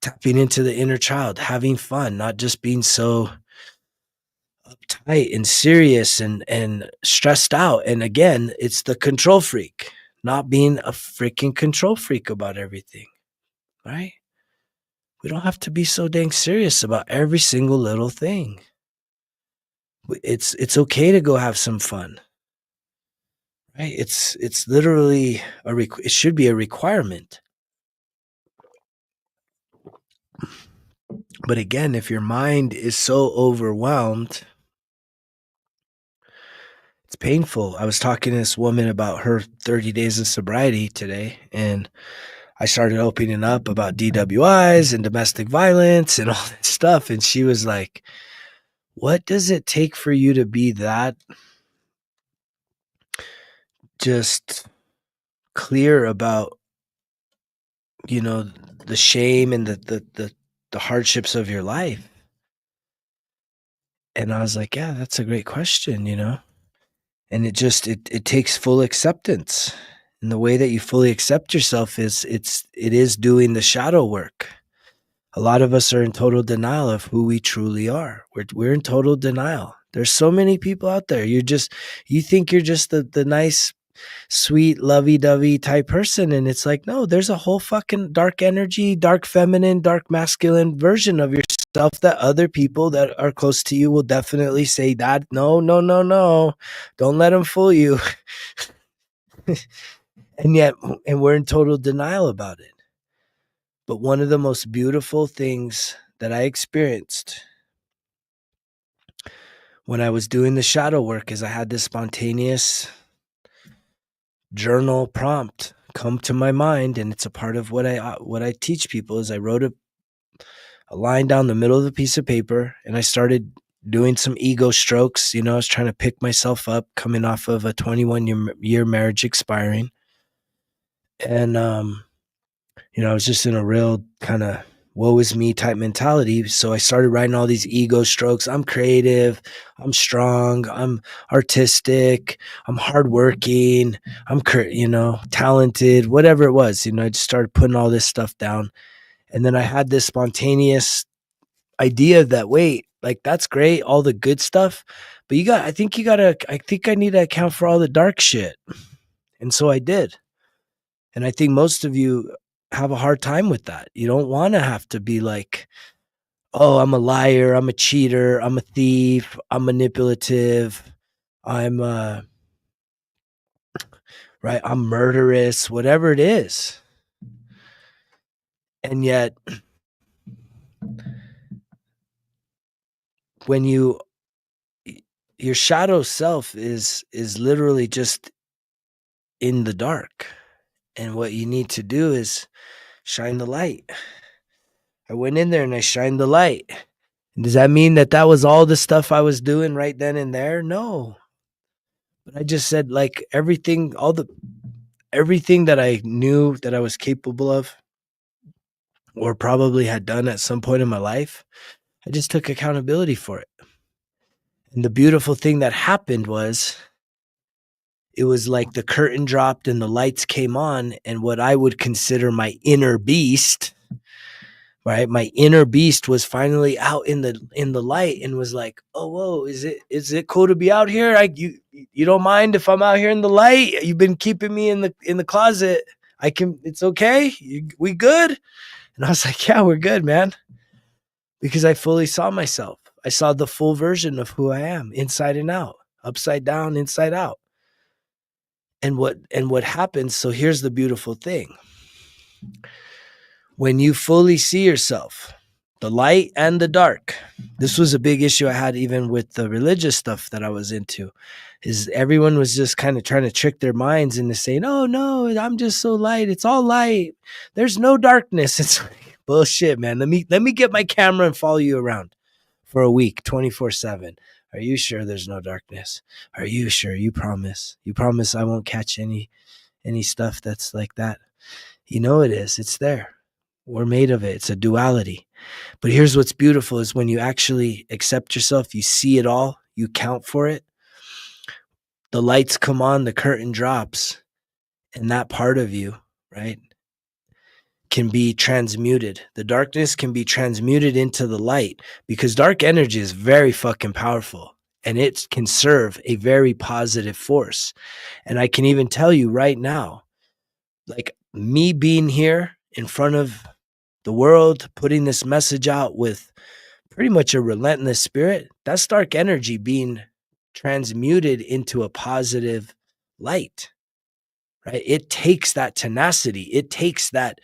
tapping into the inner child, having fun, not just being so uptight and serious and stressed out. And again, it's the control freak, not being a freaking control freak about everything, right? We don't have to be so dang serious about every single little thing. It's okay to go have some fun, right? It's literally it should be a requirement. But again, if your mind is so overwhelmed, it's painful. I was talking to this woman about her 30 days of sobriety today, and I started opening up about DWIs and domestic violence and all that stuff. And she was like, what does it take for you to be that just clear about, you know, the shame and the hardships of your life? And I was like, yeah, that's a great question. And it takes full acceptance. And the way that you fully accept yourself it is doing the shadow work. A lot of us are in total denial of who we truly are. We're in total denial. There's so many people out there. You think you're just the nice, sweet, lovey-dovey type person, and it's like, no, there's a whole fucking dark energy, dark feminine, dark masculine version of yourself that other people that are close to you will definitely say that no, no, no, no. Don't let them fool you. And we're in total denial about it. But one of the most beautiful things that I experienced when I was doing the shadow work is I had this spontaneous journal prompt come to my mind, and it's a part of what I teach people. Is I wrote a line down the middle of the piece of paper, and I started doing some ego strokes. I was trying to pick myself up coming off of a 21-year marriage expiring, and I was just in a real kind of woe is me type mentality. So I started writing all these ego strokes. I'm creative. I'm strong. I'm artistic. I'm hardworking. I'm, talented, whatever it was. I just started putting all this stuff down. And then I had this spontaneous idea that, wait, like, that's great, all the good stuff. But I think I need to account for all the dark shit. And so I did. And I think most of you have a hard time with that. You don't want to have to be like, oh, I'm a liar, I'm a cheater, I'm a thief, I'm manipulative, I'm right, I'm murderous, whatever it is. And yet when your shadow self is literally just in the dark. And what you need to do is shine the light. I went in there and I shined the light. Does that mean that that was all the stuff I was doing right then and there? No. But I just said, like, everything that I knew that I was capable of or probably had done at some point in my life, I just took accountability for it. And the beautiful thing that happened was it was like the curtain dropped and the lights came on, and what I would consider my inner beast, right? My inner beast was finally out in the light and was like, "Oh, whoa, is it cool to be out here? You don't mind if I'm out here in the light? You've been keeping me in the closet. I can. It's okay. We good?" And I was like, "Yeah, we're good, man." Because I fully saw myself. I saw the full version of who I am, inside and out, upside down, inside out. And what happens, so here's the beautiful thing. When you fully see yourself, the light and the dark. This was a big issue I had even with the religious stuff that I was into. Is everyone was just kind of trying to trick their minds into saying, "Oh no, I'm just so light. It's all light. There's no darkness." It's like, bullshit, man. Let me get my camera and follow you around for a week, 24/7. Are you sure there's no darkness? Are you sure? You promise? You promise I won't catch any stuff that's like that? You know it is. It's there. We're made of it. It's a duality. But here's what's beautiful is when you actually accept yourself, you see it all, you count for it. The lights come on, the curtain drops, and that part of you, right, can be transmuted. The darkness can be transmuted into the light because dark energy is very fucking powerful and it can serve a very positive force. And I can even tell you right now, like me being here in front of the world, putting this message out with pretty much a relentless spirit, that's dark energy being transmuted into a positive light, right? It takes that tenacity. It takes that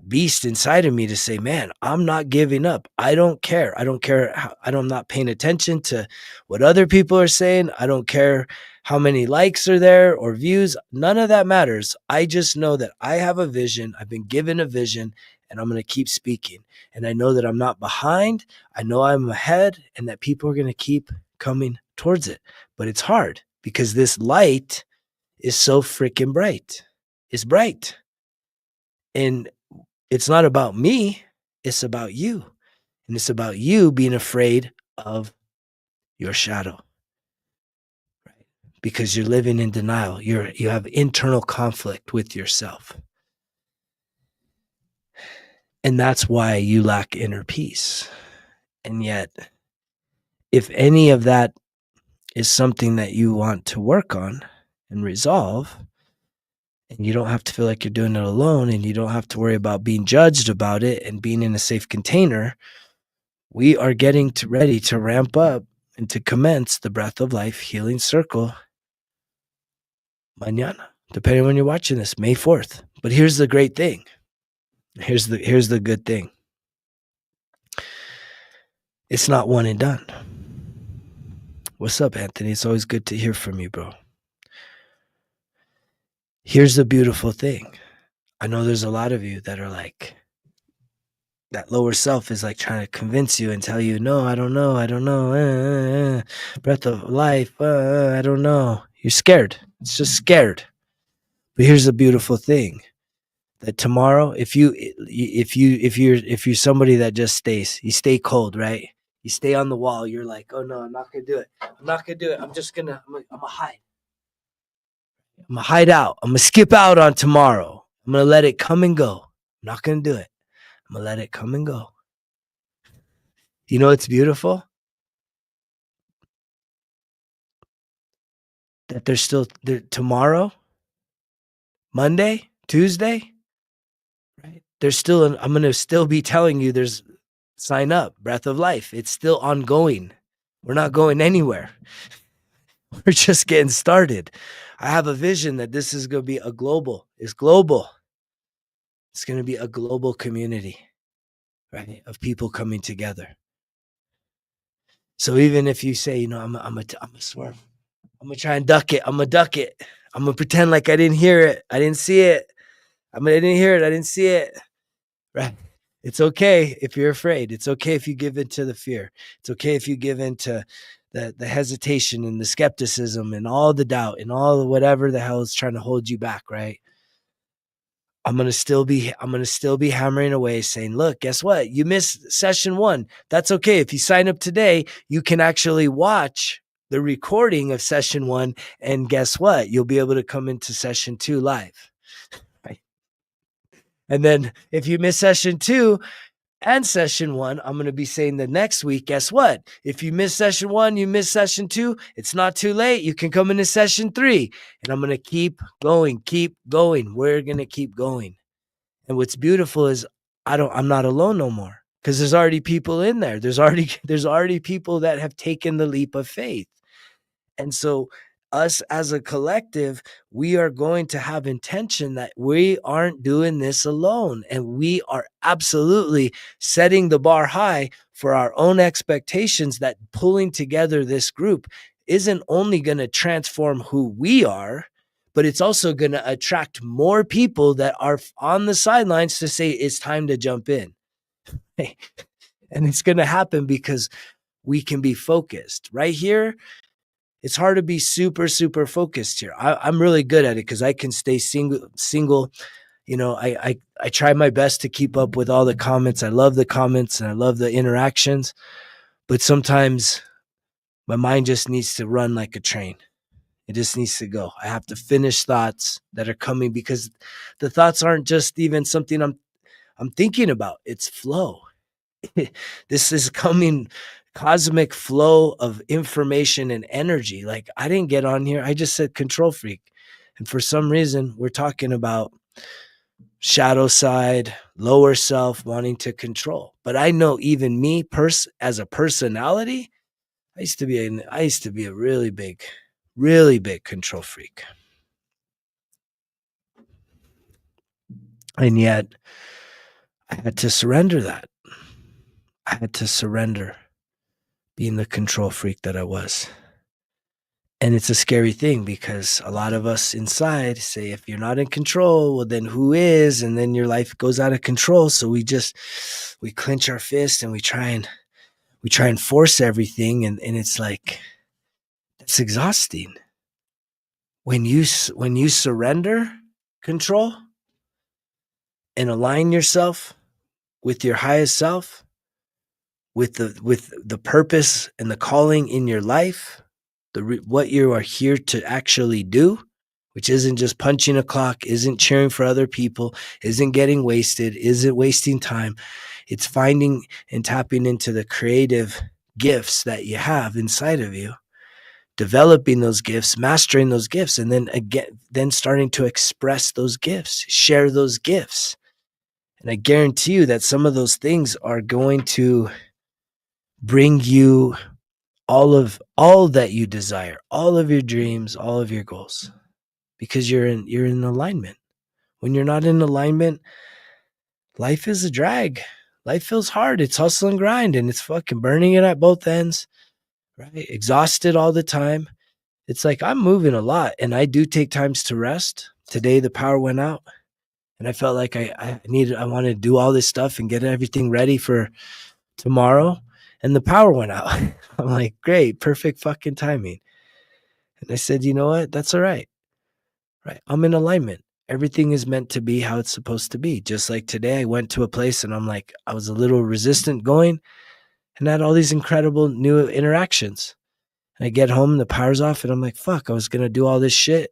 beast inside of me to say, man, I'm not giving up. I don't care. I don't care. I'm not paying attention to what other people are saying. I don't care how many likes are there or views. None of that matters. I just know that I have a vision. I've been given a vision and I'm going to keep speaking. And I know that I'm not behind. I know I'm ahead and that people are going to keep coming towards it. But it's hard because this light is so freaking bright. It's bright. And it's not about me, it's about you. And it's about you being afraid of your shadow, right? Because you're living in denial. You have internal conflict with yourself. And that's why you lack inner peace. And yet, if any of that is something that you want to work on and resolve, and you don't have to feel like you're doing it alone, and you don't have to worry about being judged about it and being in a safe container, we are getting ready to ramp up and to commence the Breath of Life Healing Circle mañana, depending on when you're watching this, May 4th. But here's the great thing. Here's the good thing. It's not one and done. What's up, Anthony? It's always good to hear from you, bro. Here's the beautiful thing. I know there's a lot of you that are like, that lower self is like trying to convince you and tell you, no, I don't know. Breath of life, I don't know. You're scared. It's just scared. But here's the beautiful thing. That tomorrow, if you're somebody that just stays, you stay cold, right? You stay on the wall. You're like, oh no, I'm not gonna do it. I'm not gonna do it. I'm just gonna, I'm gonna hide. I'm gonna hide out. I'm gonna skip out on tomorrow. I'm gonna let it come and go. I'm not gonna do it. I'm gonna let it come and go. You know it's beautiful that there's still there tomorrow, Monday, Tuesday, right? There's still I'm gonna still be telling you there's sign up, Breath of Life. It's still ongoing. We're not going anywhere. We're just getting started. I have a vision that this is going to be it's global. It's going to be a global community, right? Of people coming together. So even if you say, I'm a swerve, I'm going to try and duck it. I'm going to duck it. I'm going to pretend like I didn't hear it. I didn't see it. I didn't hear it. I didn't see it. Right. It's okay if you're afraid. It's okay if you give in to the fear. It's okay if you give in to the hesitation and the skepticism and all the doubt and all the whatever the hell is trying to hold you back, right? I'm gonna still be hammering away saying, look, guess what? You missed session one. That's okay. If you sign up today, you can actually watch the recording of session one. And guess what? You'll be able to come into session two live. Right. And then if you miss session two and session one, I'm going to be saying the next week, guess what? If you miss session one, you miss session two, it's not too late. You can come into session three. And I'm going to keep going, keep going. We're going to keep going. And what's beautiful is I'm not alone no more because there's already people in there. There's already people that have taken the leap of faith. And so us as a collective, we are going to have intention that we aren't doing this alone. And we are absolutely setting the bar high for our own expectations that pulling together this group isn't only going to transform who we are, but it's also going to attract more people that are on the sidelines to say it's time to jump in. And it's going to happen because we can be focused right here. It's hard to be super, super focused here. I'm really good at it because I can stay single. I try my best to keep up with all the comments. I love the comments and I love the interactions, but sometimes my mind just needs to run like a train. It just needs to go. I have to finish thoughts that are coming because the thoughts aren't just even something I'm thinking about. It's flow. This is coming cosmic flow of information and energy. Like I didn't get on here. I just said control freak. And for some reason, we're talking about shadow side, lower self wanting to control. But I know even me as a personality, I used to be a really big control freak. And yet I had to surrender that. I had to surrender being the control freak that I was. And it's a scary thing because a lot of us inside say, if you're not in control, well, then who is? And then your life goes out of control. So we clench our fist and we try and force everything. And it's like, it's exhausting. When you surrender control and align yourself with your highest self, with the purpose and the calling in your life, what you are here to actually do, which isn't just punching a clock, isn't cheering for other people, isn't getting wasted, isn't wasting time. It's finding and tapping into the creative gifts that you have inside of you, developing those gifts, mastering those gifts, and then starting to express those gifts, share those gifts. And I guarantee you that some of those things are going to bring you all that you desire, all of your dreams, all of your goals, because you're in alignment. When you're not in alignment, life is a drag. Life feels hard. It's hustle and grind, and it's fucking burning it at both ends, right? Exhausted all the time. It's like I'm moving a lot, and I do take times to rest. Today the power went out, and I felt like I wanted to do all this stuff and get everything ready for tomorrow, and the power went out. I'm like, great, perfect fucking timing. And I said, you know what? That's all right. Right. I'm in alignment. Everything is meant to be how it's supposed to be. Just like today, I went to a place and I'm like, I was a little resistant going and had all these incredible new interactions. And I get home and the power's off and I'm like, fuck, I was going to do all this shit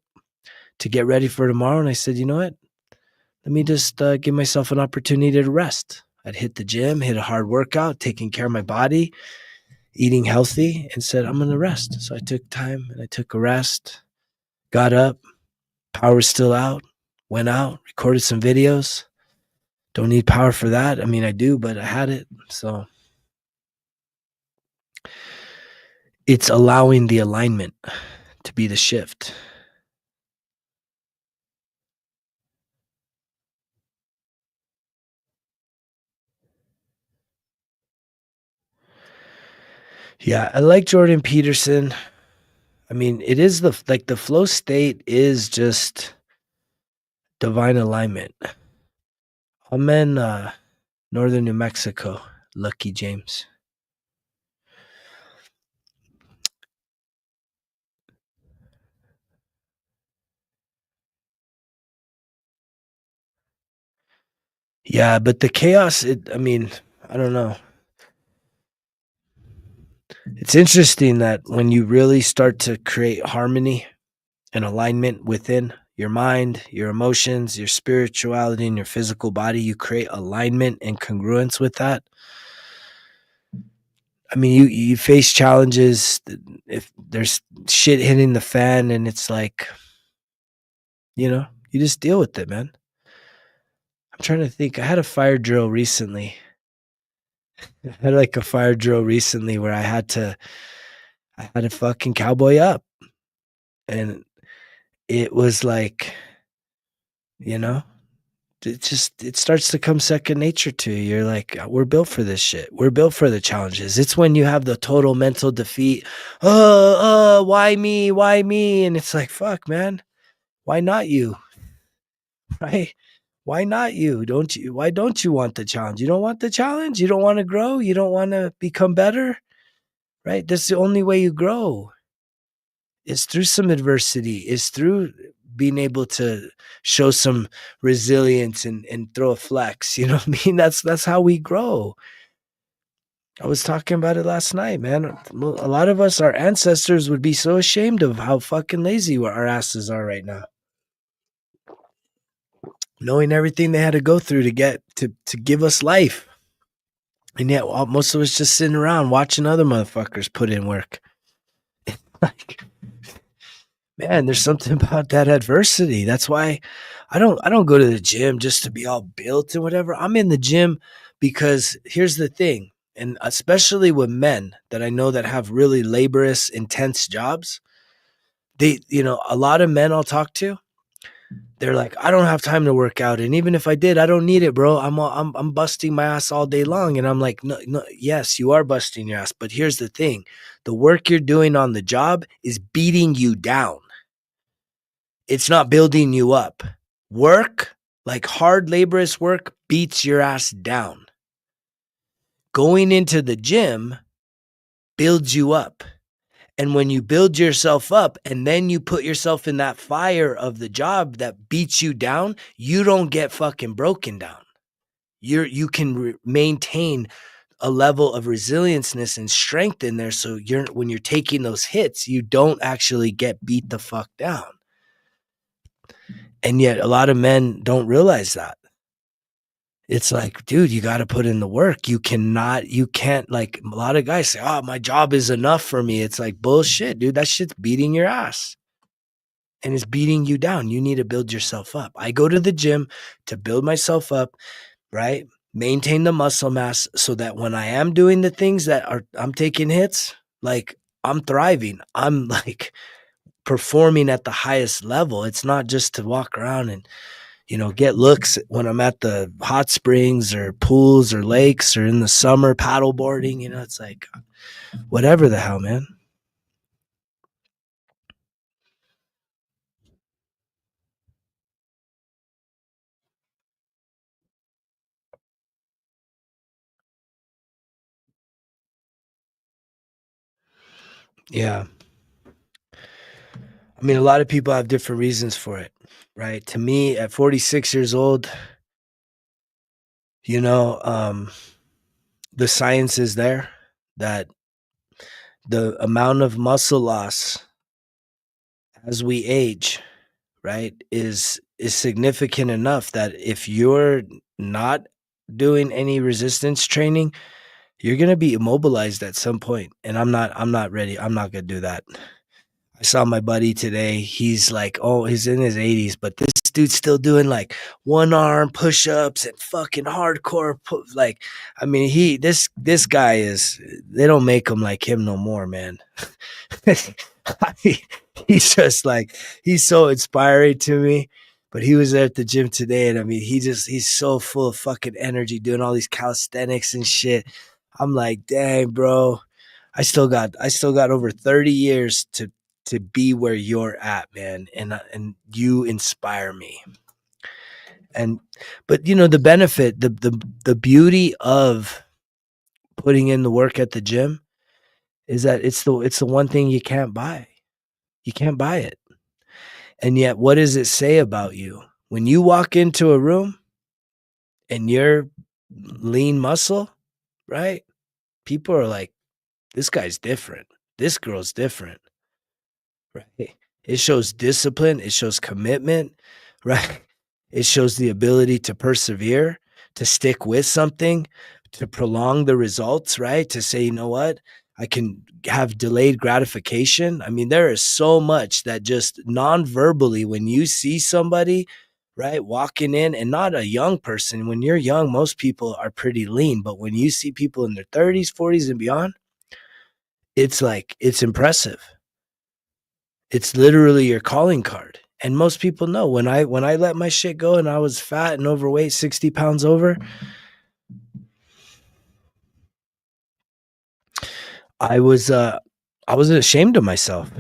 to get ready for tomorrow. And I said, you know what? Let me just give myself an opportunity to rest. I'd hit the gym, hit a hard workout, taking care of my body, eating healthy, and said, I'm going to rest. So I took time and I took a rest, got up, power's still out, went out, recorded some videos. Don't need power for that. I mean, I do, but I had it. So it's allowing the alignment to be the shift. Yeah, I like Jordan Peterson. I mean, it is the flow state is just divine alignment. Amen. Northern New Mexico. Lucky James. Yeah, but the chaos, I mean, I don't know. It's interesting that when you really start to create harmony and alignment within your mind, your emotions, your spirituality, and your physical body, you create alignment and congruence with that. I mean, you face challenges if there's shit hitting the fan, and it's like, you just deal with it, man. I'm trying to think. I had a fire drill recently. I had like a fire drill recently where I had to fucking cowboy up, and it was like, you know, it starts to come second nature to you. You're like, we're built for this shit. We're built for the challenges. It's when you have the total mental defeat. Why me? Why me? And it's like, fuck, man. Why not you? Right? Why not you? Don't you? Why don't you want the challenge? You don't want the challenge? You don't want to grow? You don't want to become better? Right? That's the only way you grow. Is through some adversity, is through being able to show some resilience and throw a flex. You know what I mean? That's how we grow. I was talking about it last night, man. A lot of us, our ancestors would be so ashamed of how fucking lazy our asses are right now. Knowing everything they had to go through to get to give us life. And yet most of us just sitting around watching other motherfuckers put in work. Like, man, there's something about that adversity. That's why I don't go to the gym just to be all built and whatever. I'm in the gym because here's the thing, and especially with men that I know that have really laborious, intense jobs, a lot of men I'll talk to, they're like, I don't have time to work out, and even if I did, I don't need it, bro. I'm busting my ass all day long, and I'm like, no, no, yes, you are busting your ass, but here's the thing: the work you're doing on the job is beating you down. It's not building you up. Work, like hard laborious work, beats your ass down. Going into the gym builds you up. And when you build yourself up and then you put yourself in that fire of the job that beats you down, you don't get fucking broken down. You can maintain a level of resilienceness and strength in there, so when you're taking those hits, you don't actually get beat the fuck down. And yet a lot of men don't realize that. It's like, dude, you got to put in the work. You can't, like a lot of guys say, oh, my job is enough for me. It's like bullshit, dude. That shit's beating your ass and it's beating you down. You need to build yourself up. I go to the gym to build myself up, right? Maintain the muscle mass so that when I am doing the things I'm taking hits, like I'm thriving. I'm like performing at the highest level. It's not just to walk around and get looks when I'm at the hot springs or pools or lakes or in the summer paddle boarding. It's like, whatever the hell, man. Yeah. I mean, a lot of people have different reasons for it, right? To me, at 46 years old, you know, um, the science is there that the amount of muscle loss as we age, right, is significant enough that if you're not doing any resistance training, you're gonna be immobilized at some point, and I'm not ready. I'm not gonna do that. I saw my buddy today. He's like, oh, he's in his 80s, but this dude's still doing like one arm push-ups and fucking hardcore. Like, I mean, this guy is. They don't make him like him no more, man. I mean, he's just like, he's so inspiring to me. But he was there at the gym today, and I mean, he's so full of fucking energy, doing all these calisthenics and shit. I'm like, dang, bro, I still got over 30 years to be where you're at, man, and you inspire me. And but the benefit, the beauty of putting in the work at the gym is that it's the one thing you can't buy. You can't buy it. And yet what does it say about you? When you walk into a room and you're lean muscle, right? People are like, this guy's different. This girl's different. Right. It shows discipline, it shows commitment, right? It shows the ability to persevere, to stick with something, to prolong the results, right? To say, you know what? I can have delayed gratification. I mean, there is so much that just non-verbally, when you see somebody, right, walking in, and not a young person. When you're young, most people are pretty lean, but when you see people in their 30s, 40s, and beyond, it's like, it's impressive. It's literally your calling card. And most people know when I let my shit go and I was fat and overweight, 60 pounds over, I was I was ashamed of myself.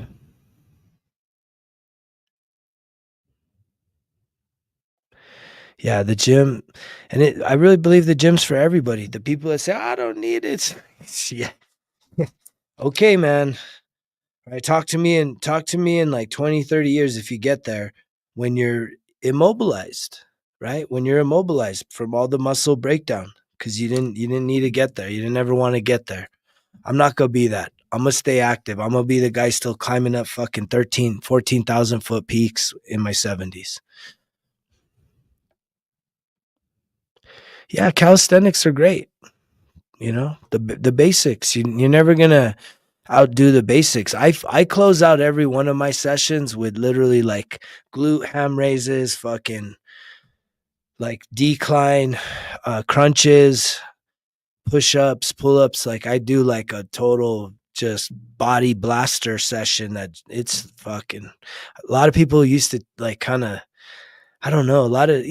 Yeah, the gym, and I really believe the gym's for everybody. The people that say, I don't need it. Yeah. Okay, man. Right. Talk to me in like 20, 30 years if you get there, when you're immobilized, right? When you're immobilized from all the muscle breakdown because you didn't need to get there. You didn't ever want to get there. I'm not gonna be that. I'm gonna stay active. I'm gonna be the guy still climbing up fucking 13, 14,000 foot peaks in my 70s. Yeah, calisthenics are great. The basics. You're never gonna outdo the basics. I close out every one of my sessions with literally like glute ham raises, fucking like decline, crunches, push ups, pull ups. Like I do like a total just body blaster session. That it's fucking. A lot of people used to like kind of, I don't know. A lot of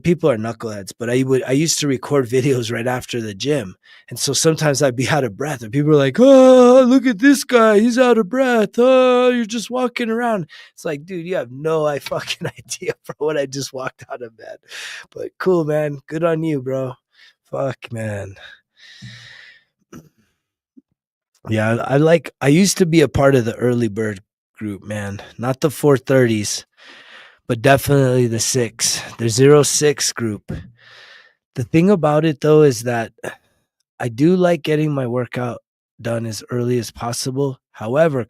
people are knuckleheads, but I used to record videos right after the gym, and so sometimes I'd be out of breath, and people are like, "Oh, look at this guy, he's out of breath. Oh, you're just walking around." It's like, dude, you have no fucking idea for what I just walked out of bed. But cool, man. Good on you, bro. Fuck, man. Yeah, I used to be a part of the early bird group, man. Not the 430s, but definitely the 06 group. The thing about it though is that I do like getting my workout done as early as possible. However,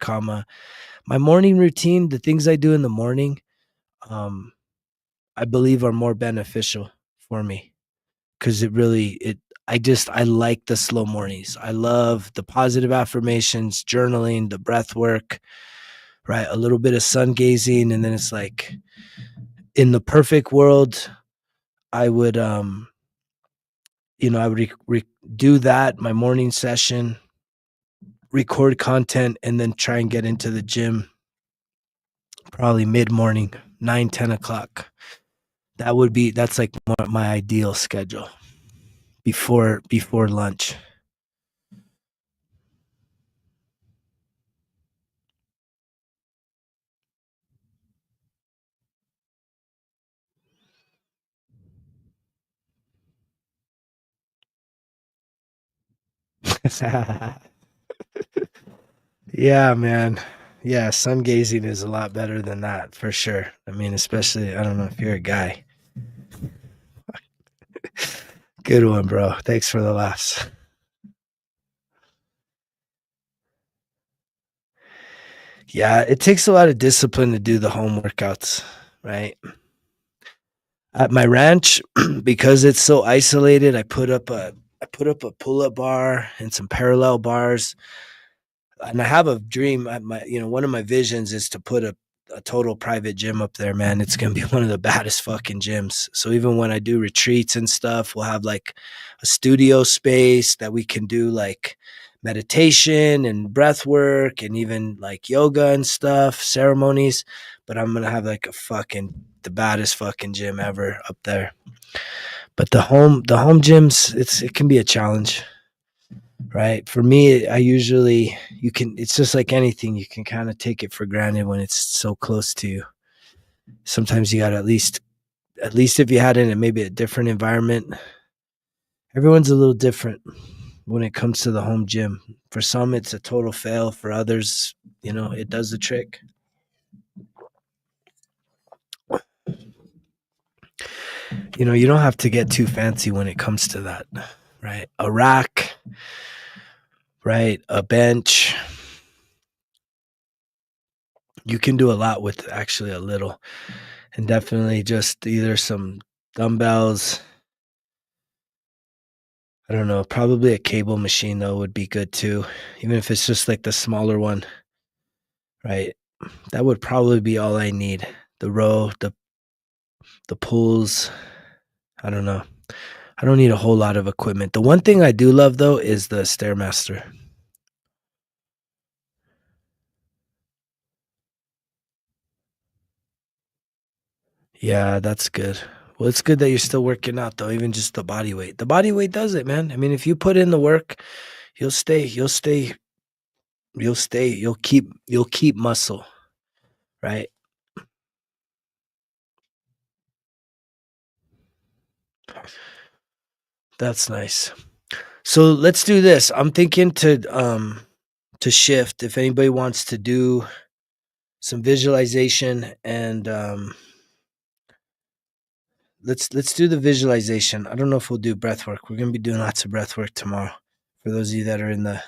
my morning routine, the things I do in the morning, um, I believe are more beneficial for me because I like the slow mornings. I love the positive affirmations, journaling, the breath work, right? A little bit of sun gazing, and then it's like, in the perfect world, I would I would do that, my morning session, record content, and then try and get into the gym probably mid morning, 9, 10 o'clock. That's like my ideal schedule before lunch. Yeah, man. Yeah, sun gazing is a lot better than that for sure. I mean, especially, I don't know if you're a guy. Good one, bro. Thanks for the laughs. Yeah, it takes a lot of discipline to do the home workouts, right? At my ranch, because it's so isolated, I put up a pull-up bar and some parallel bars. And I have a dream. One of my visions is to put a total private gym up there, man. It's gonna be one of the baddest fucking gyms. So even when I do retreats and stuff, we'll have like a studio space that we can do like meditation and breath work and even like yoga and stuff, ceremonies. But I'm gonna have like the baddest fucking gym ever up there. But the home gyms, it can be a challenge, right? For me, I usually it's just like anything, you can kind of take it for granted when it's so close to you. Sometimes you got to at least at least if you had it in maybe a different environment. Everyone's a little different when it comes to the home gym. For some, it's a total fail. For others, it does the trick. You don't have to get too fancy when it comes to that, right? A rack, right? A bench. You can do a lot with actually a little, and definitely just either some dumbbells. I don't know, probably a cable machine though would be good too, even if it's just like the smaller one, right? That would probably be all I need. The row, the pulls. I don't know. I don't need a whole lot of equipment. The one thing I do love though is the Stairmaster. Yeah, that's good. Well, it's good that you're still working out though, even just the body weight. The body weight does it, man. I mean, if you put in the work, you'll stay, you'll stay, you'll stay, you'll keep muscle, right? That's nice. So let's do this. I'm thinking to shift if anybody wants to do some visualization and let's do the visualization. I don't know if we'll do breath work. We're gonna be doing lots of breath work tomorrow for those of you that are in the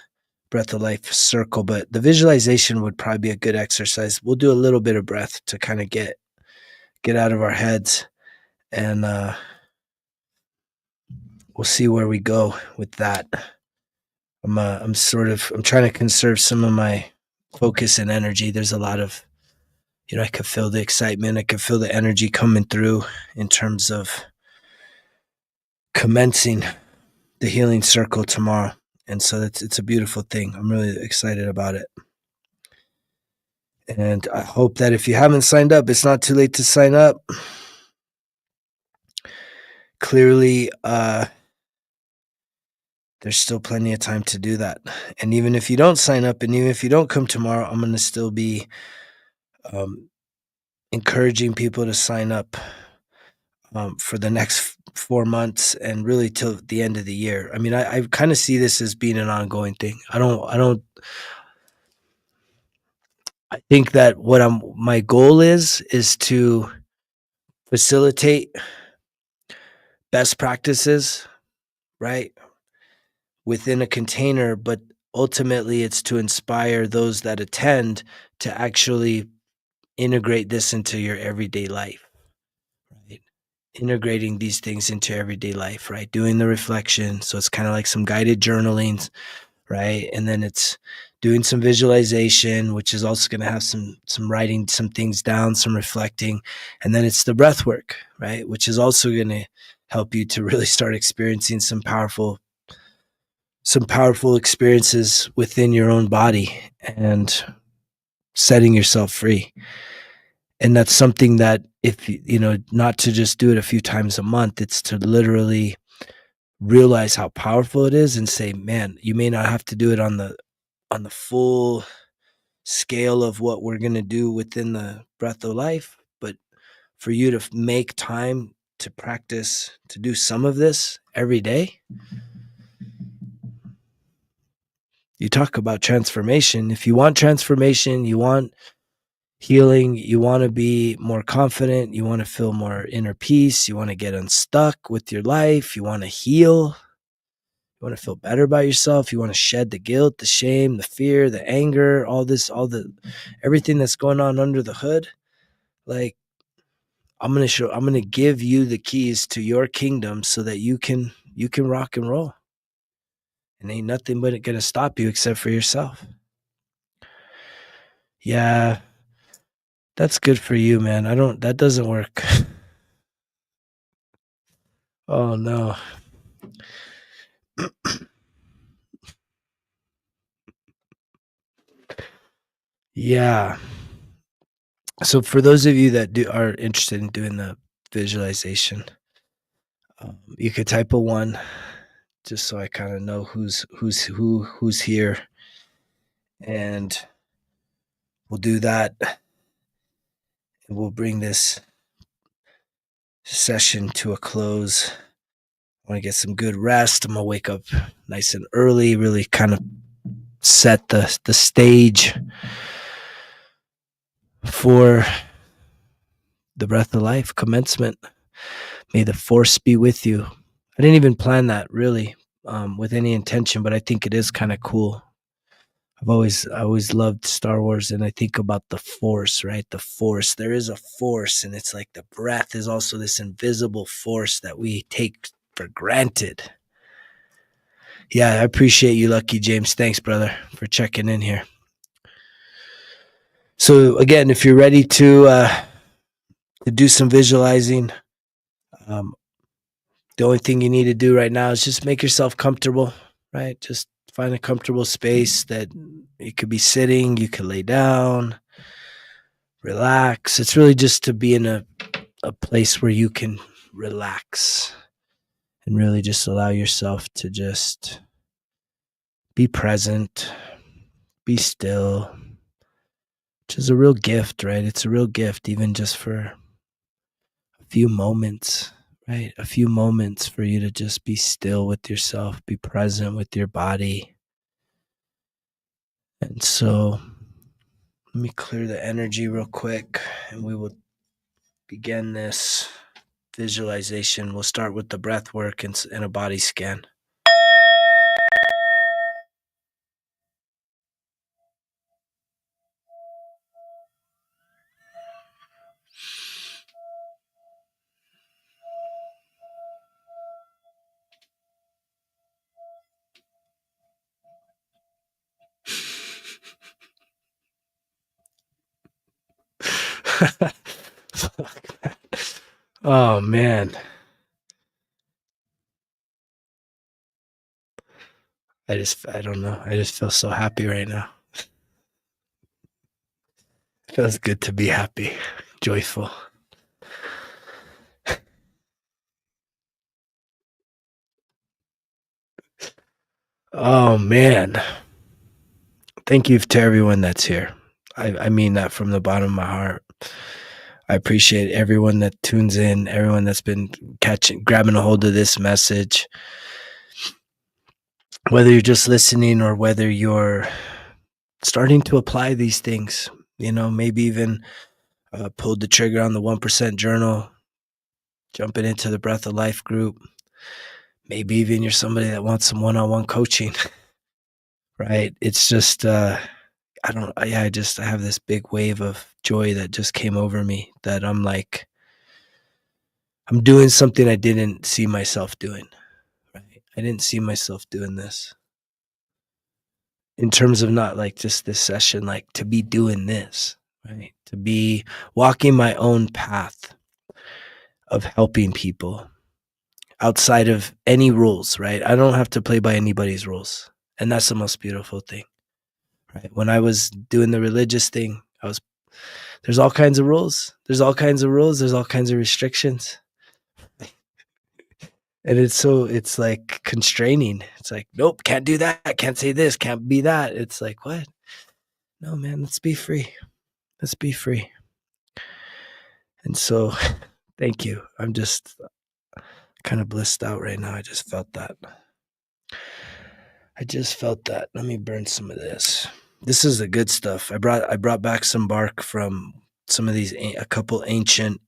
breath of life circle, but the visualization would probably be a good exercise. We'll do a little bit of breath to kind of get out of our heads and we'll see where we go with that. I'm trying to conserve some of my focus and energy. There's a lot of I could feel the excitement. I could feel the energy coming through in terms of commencing the healing circle tomorrow. And so it's a beautiful thing. I'm really excited about it. And I hope that if you haven't signed up, it's not too late to sign up. Clearly, there's still plenty of time to do that. And even if you don't sign up and even if you don't come tomorrow, I'm going to still be um, encouraging people to sign up for the next 4 months and really till the end of the year. I mean, I kind of see this as being an ongoing thing. I think that my goal is to facilitate best practices, right? Within a container, but ultimately it's to inspire those that attend to actually integrate this into your everyday life, right? Integrating these things into everyday life, right? Doing the reflection. So it's kind of like some guided journaling, right? And then it's doing some visualization, which is also going to have some writing some things down, some reflecting, and then it's the breath work, right? Which is also going to help you to really start experiencing some powerful experiences within your own body and setting yourself free. And that's something that if not to just do it a few times a month, it's to literally realize how powerful it is and say, man, you may not have to do it on the full scale of what we're going to do within the breath of life, but for you to make time to practice to do some of this every day. You talk about transformation. If you want transformation, you want healing, you want to be more confident, you want to feel more inner peace, you want to get unstuck with your life, you want to heal, you want to feel better about yourself, you want to shed the guilt, the shame, the fear, the anger, everything that's going on under the hood. Like I'm going to give you the keys to your kingdom so that you can rock and roll. And ain't nothing but going to stop you except for yourself. Yeah, that's good for you, man. That doesn't work. Oh no. Yeah. So for those of you that are interested in doing the visualization, you could type a one, just so I kind of know who's here, and we'll do that, and we'll bring this session to a close. I want to get some good rest. I'm gonna wake up nice and early, really kind of set the stage for the breath of life commencement. May the force be with you. I didn't even plan that really with any intention, but I think it is kind of cool. I always loved Star Wars, and I think about the force, right? The force. There is a force, and it's like the breath is also this invisible force that we take for granted. Yeah, I appreciate you, Lucky James. Thanks, brother, for checking in here. So again, if you're ready to do some visualizing, um, the only thing you need to do right now is just make yourself comfortable, right? Just find a comfortable space that you could be sitting, you could lay down, relax. It's really just to be in a place where you can relax and really just allow yourself to just be present, be still, which is a real gift, right? It's a real gift, even just for a few moments, right? A few moments for you to just be still with yourself, be present with your body. And so let me clear the energy real quick and we will begin this visualization. We'll start with the breath work and a body scan. Oh man. I don't know. I just feel so happy right now. It feels good to be happy, joyful. Oh man. Thank you to everyone that's here. I mean that from the bottom of my heart. I appreciate everyone that tunes in, everyone that's been grabbing a hold of this message. Whether you're just listening or whether you're starting to apply these things, maybe even pulled the trigger on the 1% journal, jumping into the Breath of Life group. Maybe even you're somebody that wants some one-on-one coaching, right? It's just, I have this big wave of joy that just came over me that I'm like, I'm doing something I didn't see myself doing, right? I didn't see myself doing this in terms of not like just this session, like to be doing this, right? To be walking my own path of helping people outside of any rules, right? I don't have to play by anybody's rules. And that's the most beautiful thing, right? When I was doing the religious thing, there's all kinds of rules. There's all kinds of rules. There's all kinds of restrictions. And it's like constraining. It's like, nope, can't do that. Can't say this. Can't be that. It's like, what? No, man, let's be free. Let's be free. And so thank you. I'm just kind of blissed out right now. I just felt that. Let me burn some of this. This is the good stuff. I brought back some bark from some of these, a couple ancient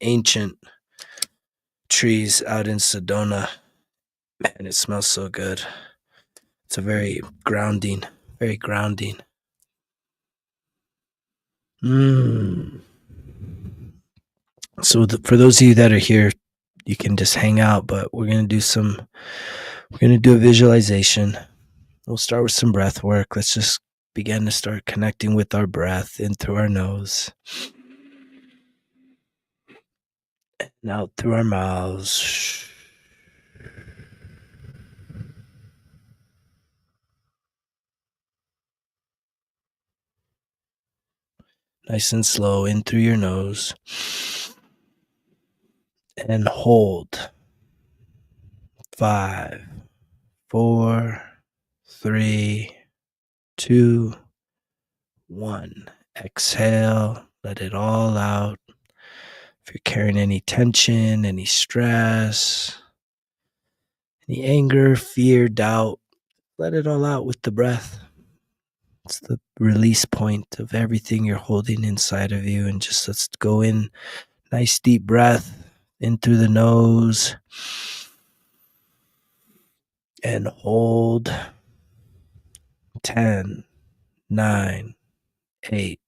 trees out in Sedona. Man, it smells so good. It's a very grounding. So for those of you that are here, you can just hang out, but we're going to do a visualization. We'll start with some breath work. Let's just begin to start connecting with our breath in through our nose and out through our mouths. Nice and slow in through your nose and hold. 5, 4, 3, 2, 1. Exhale. Let it all out. If you're carrying any tension, any stress, any anger, fear, doubt, let it all out with the breath. It's the release point of everything you're holding inside of you. And just let's go in. Nice deep breath in through the nose and hold. 10, 9, 8,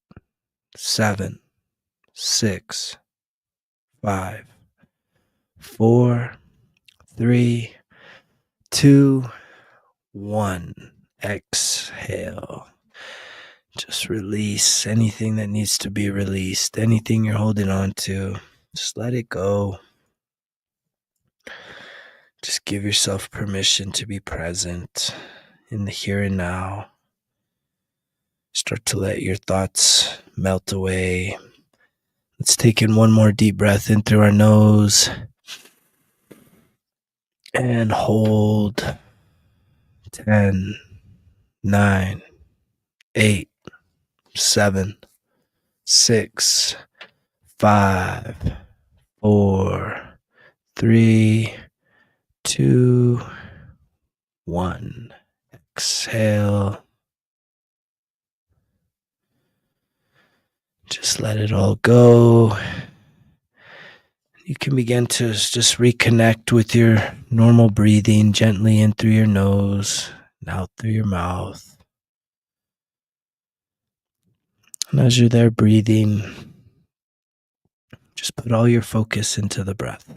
7, 6, 5, 4, 3, 2, 1. Exhale. Just release anything that needs to be released, anything you're holding on to. Just let it go. Just give yourself permission to be present in the here and now. Start to let your thoughts melt away. Let's take in one more deep breath in through our nose and hold. 10, 9, 8, 7, 6, 5, 4, 3, 2, 1. Exhale. Just let it all go. You can begin to just reconnect with your normal breathing gently in through your nose and out through your mouth. And as you're there breathing, just put all your focus into the breath.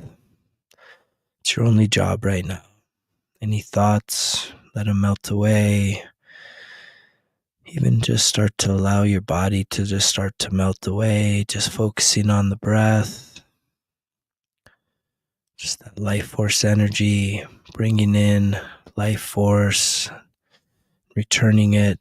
It's your only job right now. Any thoughts, let them melt away. Even just start to allow your body to just start to melt away, just focusing on the breath. Just that life force energy, bringing in life force, returning it.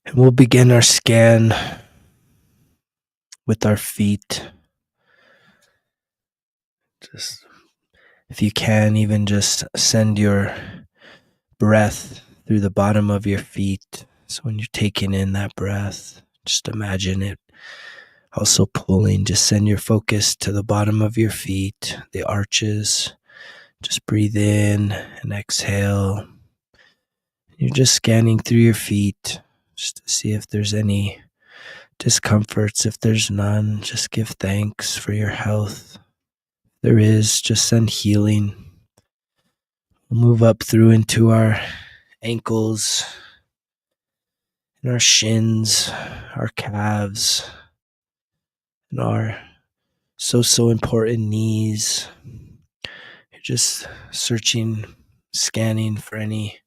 And we'll begin our scan with our feet. Just, if you can, even just send your breath through the bottom of your feet. So when you're taking in that breath, just imagine it also pulling. Just send your focus to the bottom of your feet, the arches. Just breathe in and exhale. You're just scanning through your feet just to see if there's any discomforts. If there's none, just give thanks for your health. If there is, just send healing. We'll move up through into our ankles and our shins, our calves, and our so important knees. You're just searching, scanning for any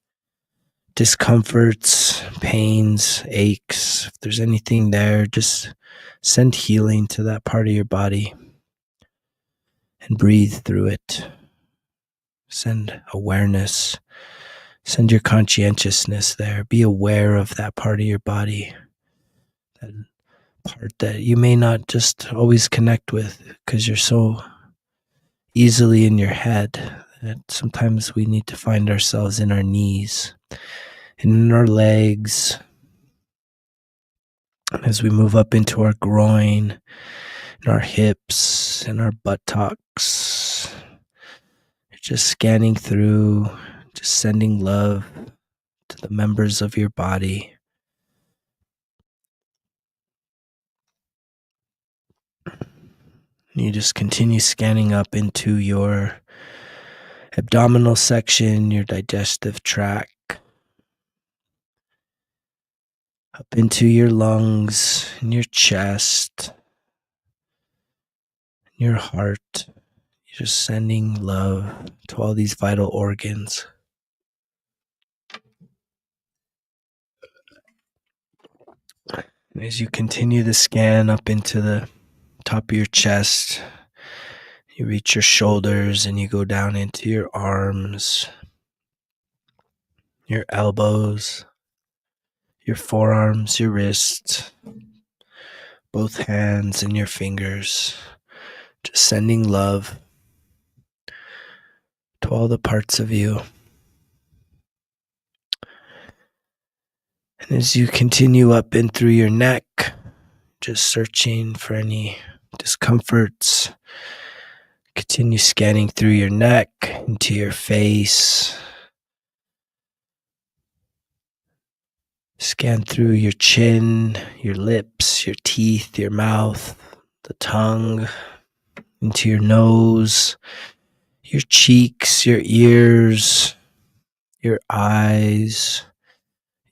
discomforts, pains, aches. If there's anything there, just send healing to that part of your body and breathe through it. Send awareness. Send your conscientiousness there. Be aware of that part of your body, that part that you may not just always connect with because you're so easily in your head that sometimes we need to find ourselves in our knees and in our legs. As we move up into our groin and our hips and our buttocks, you're just scanning through, just sending love to the members of your body. You just continue scanning up into your abdominal section, your digestive tract, up into your lungs and your chest, your heart. You're just sending love to all these vital organs. And as you continue the scan up into the top of your chest, you reach your shoulders and you go down into your arms, your elbows, your forearms, your wrists, both hands and your fingers, just sending love to all the parts of you. And as you continue up in through your neck, just searching for any discomforts, continue scanning through your neck, into your face. Scan through your chin, your lips, your teeth, your mouth, the tongue, into your nose, your cheeks, your ears, your eyes,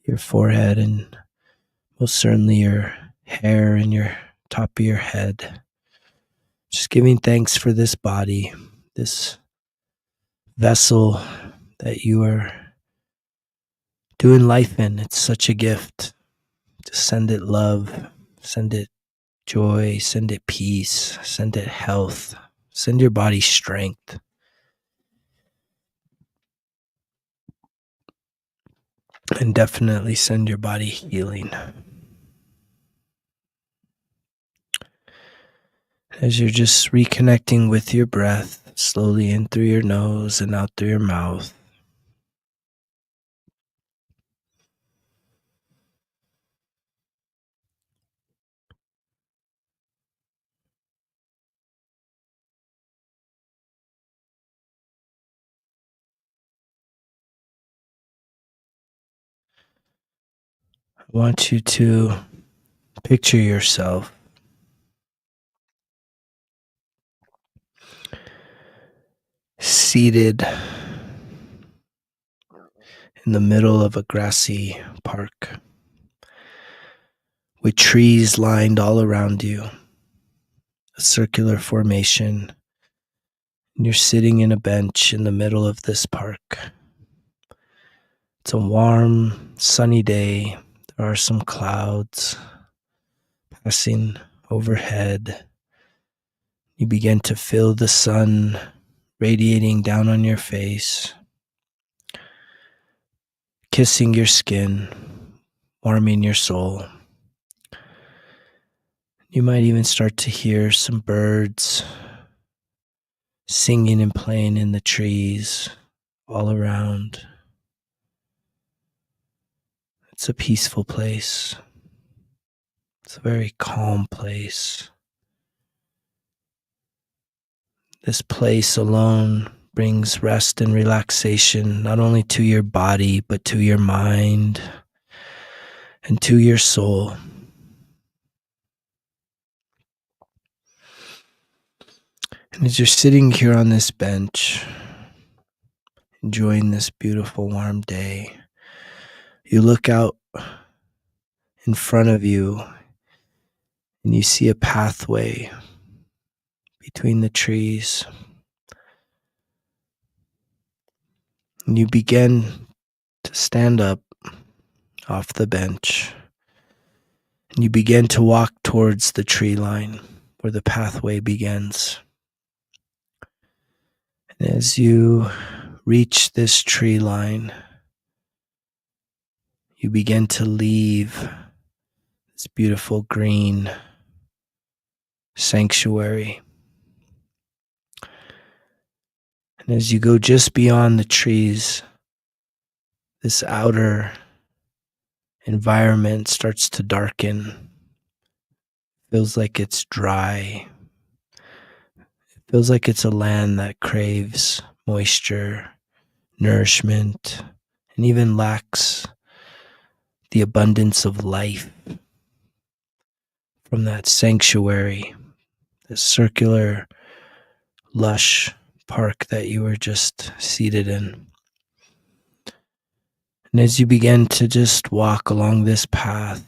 your forehead, and most certainly your hair and your top of your head. Just giving thanks for this body, this vessel that you are doing life in. It's such a gift. Just send it love, send it joy, send it peace, send it health, send your body strength, and definitely send your body healing. As you're just reconnecting with your breath, slowly in through your nose and out through your mouth. I want you to picture yourself seated in the middle of a grassy park with trees lined all around you, a circular formation, and you're sitting in a bench in the middle of this park. It's a warm, sunny day. There are some clouds passing overhead. You begin to feel the sun radiating down on your face, kissing your skin, warming your soul. You might even start to hear some birds singing and playing in the trees all around. It's a peaceful place. It's a very calm place. This place alone brings rest and relaxation, not only to your body, but to your mind and to your soul. And as you're sitting here on this bench, enjoying this beautiful warm day, you look out in front of you and you see a pathway between the trees. And you begin to stand up off the bench and you begin to walk towards the tree line where the pathway begins. And as you reach this tree line, you begin to leave this beautiful green sanctuary. And as you go just beyond the trees, this outer environment starts to darken. Feels like it's dry. It feels like it's a land that craves moisture, nourishment, and even lacks the abundance of life from that sanctuary, this circular, lush park that you were just seated in. And as you begin to just walk along this path,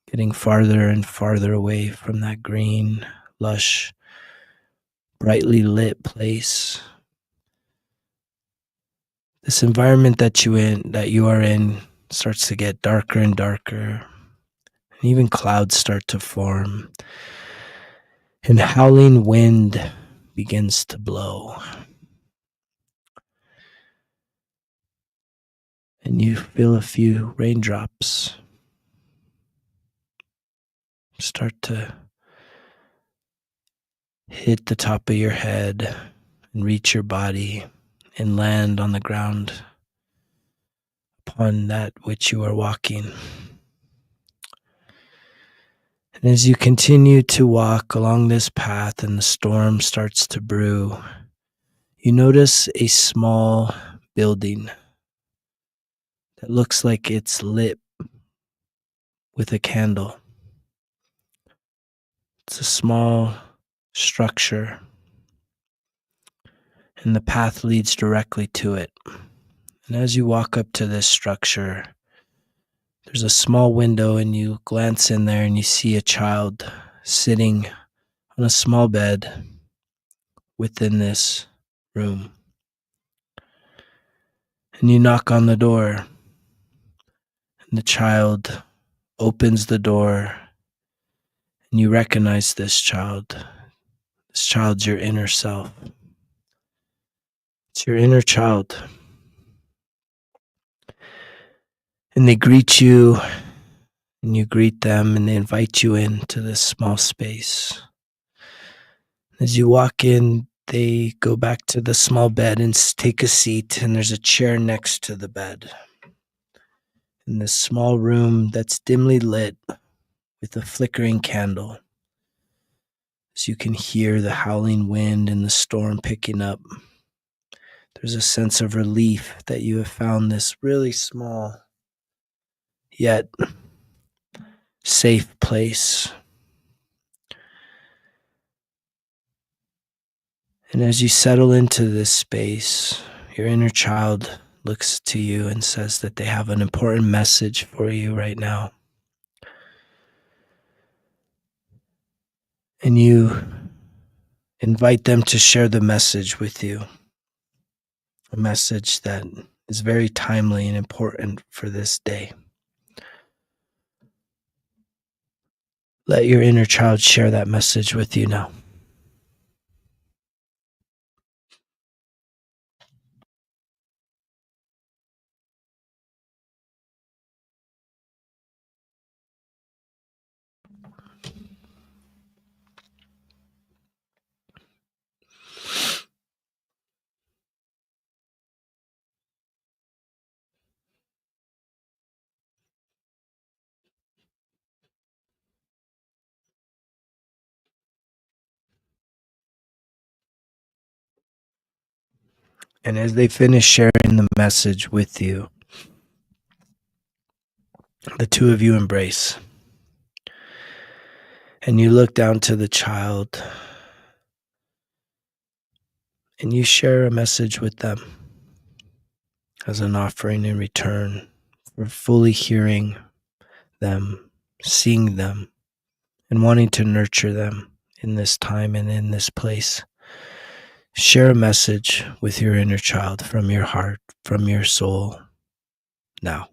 getting farther and farther away from that green, lush, brightly lit place, this environment that you are in starts to get darker and darker, and even clouds start to form, and howling wind begins to blow. And you feel a few raindrops start to hit the top of your head and reach your body and land on the ground upon that which you are walking. And as you continue to walk along this path and the storm starts to brew, you notice a small building that looks like it's lit with a candle. It's a small structure, and the path leads directly to it. And as you walk up to this structure, there's a small window, and you glance in there and you see a child sitting on a small bed within this room. And you knock on the door, and the child opens the door, and you recognize this child. This child's your inner self. It's your inner child. And they greet you, and you greet them, and they invite you into this small space. As you walk in, they go back to the small bed and take a seat, and there's a chair next to the bed. In this small room that's dimly lit with a flickering candle, as you can hear the howling wind and the storm picking up, there's a sense of relief that you have found this really small yet safe place. And as you settle into this space, your inner child looks to you and says that they have an important message for you right now. And you invite them to share the message with you, a message that is very timely and important for this day. Let your inner child share that message with you now. And as they finish sharing the message with you, the two of you embrace. And you look down to the child and you share a message with them as an offering in return for fully hearing them, seeing them, and wanting to nurture them in this time and in this place. Share a message with your inner child from your heart, from your soul, now.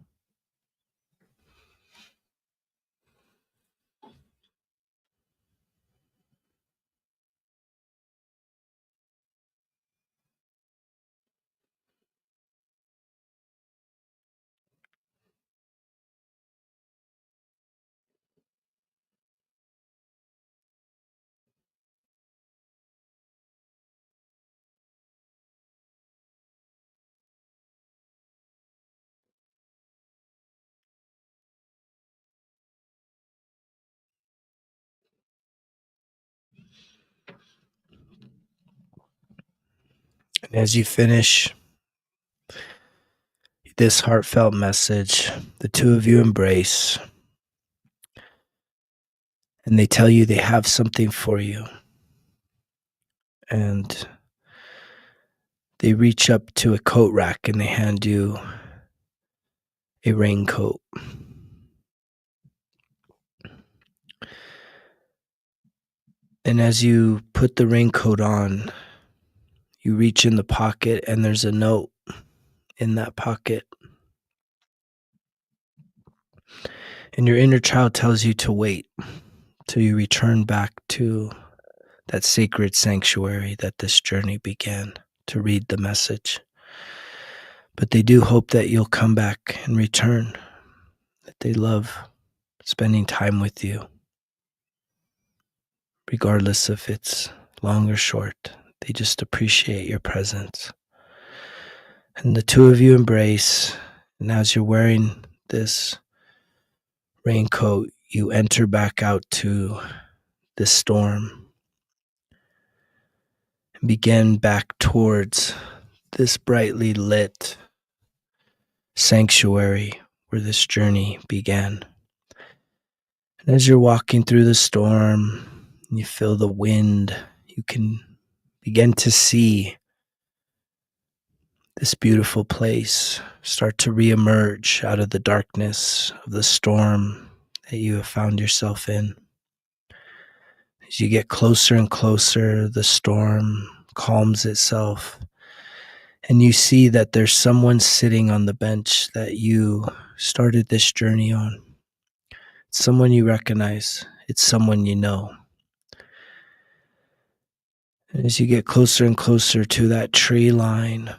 And as you finish this heartfelt message, the two of you embrace, and they tell you they have something for you. And they reach up to a coat rack and they hand you a raincoat. And as you put the raincoat on, you reach in the pocket and there's a note in that pocket. And your inner child tells you to wait till you return back to that sacred sanctuary that this journey began, to read the message. But they do hope that you'll come back and return, that they love spending time with you, regardless if it's long or short. They just appreciate your presence. And the two of you embrace. And as you're wearing this raincoat, you enter back out to this storm and begin back towards this brightly lit sanctuary where this journey began. And as you're walking through the storm, you feel the wind, you can begin to see this beautiful place start to reemerge out of the darkness of the storm that you have found yourself in. As you get closer and closer, the storm calms itself, and you see that there's someone sitting on the bench that you started this journey on. It's someone you recognize, it's someone you know. And as you get closer and closer to that tree line,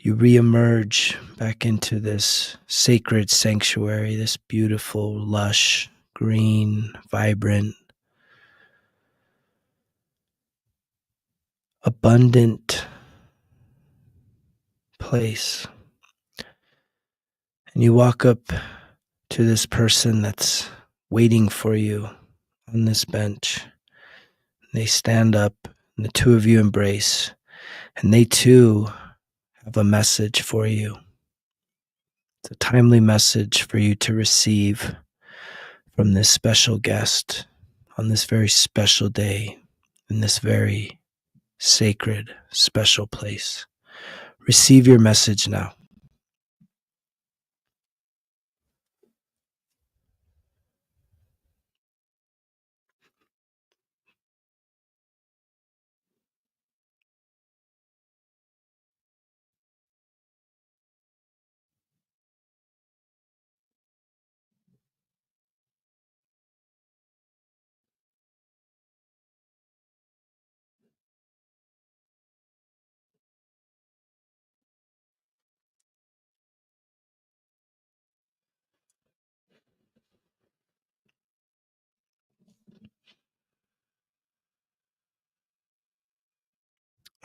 you reemerge back into this sacred sanctuary, this beautiful, lush, green, vibrant, abundant place. And you walk up to this person that's waiting for you on this bench. They stand up, and the two of you embrace, and they too have a message for you. It's a timely message for you to receive from this special guest on this very special day in this very sacred, special place. Receive your message now.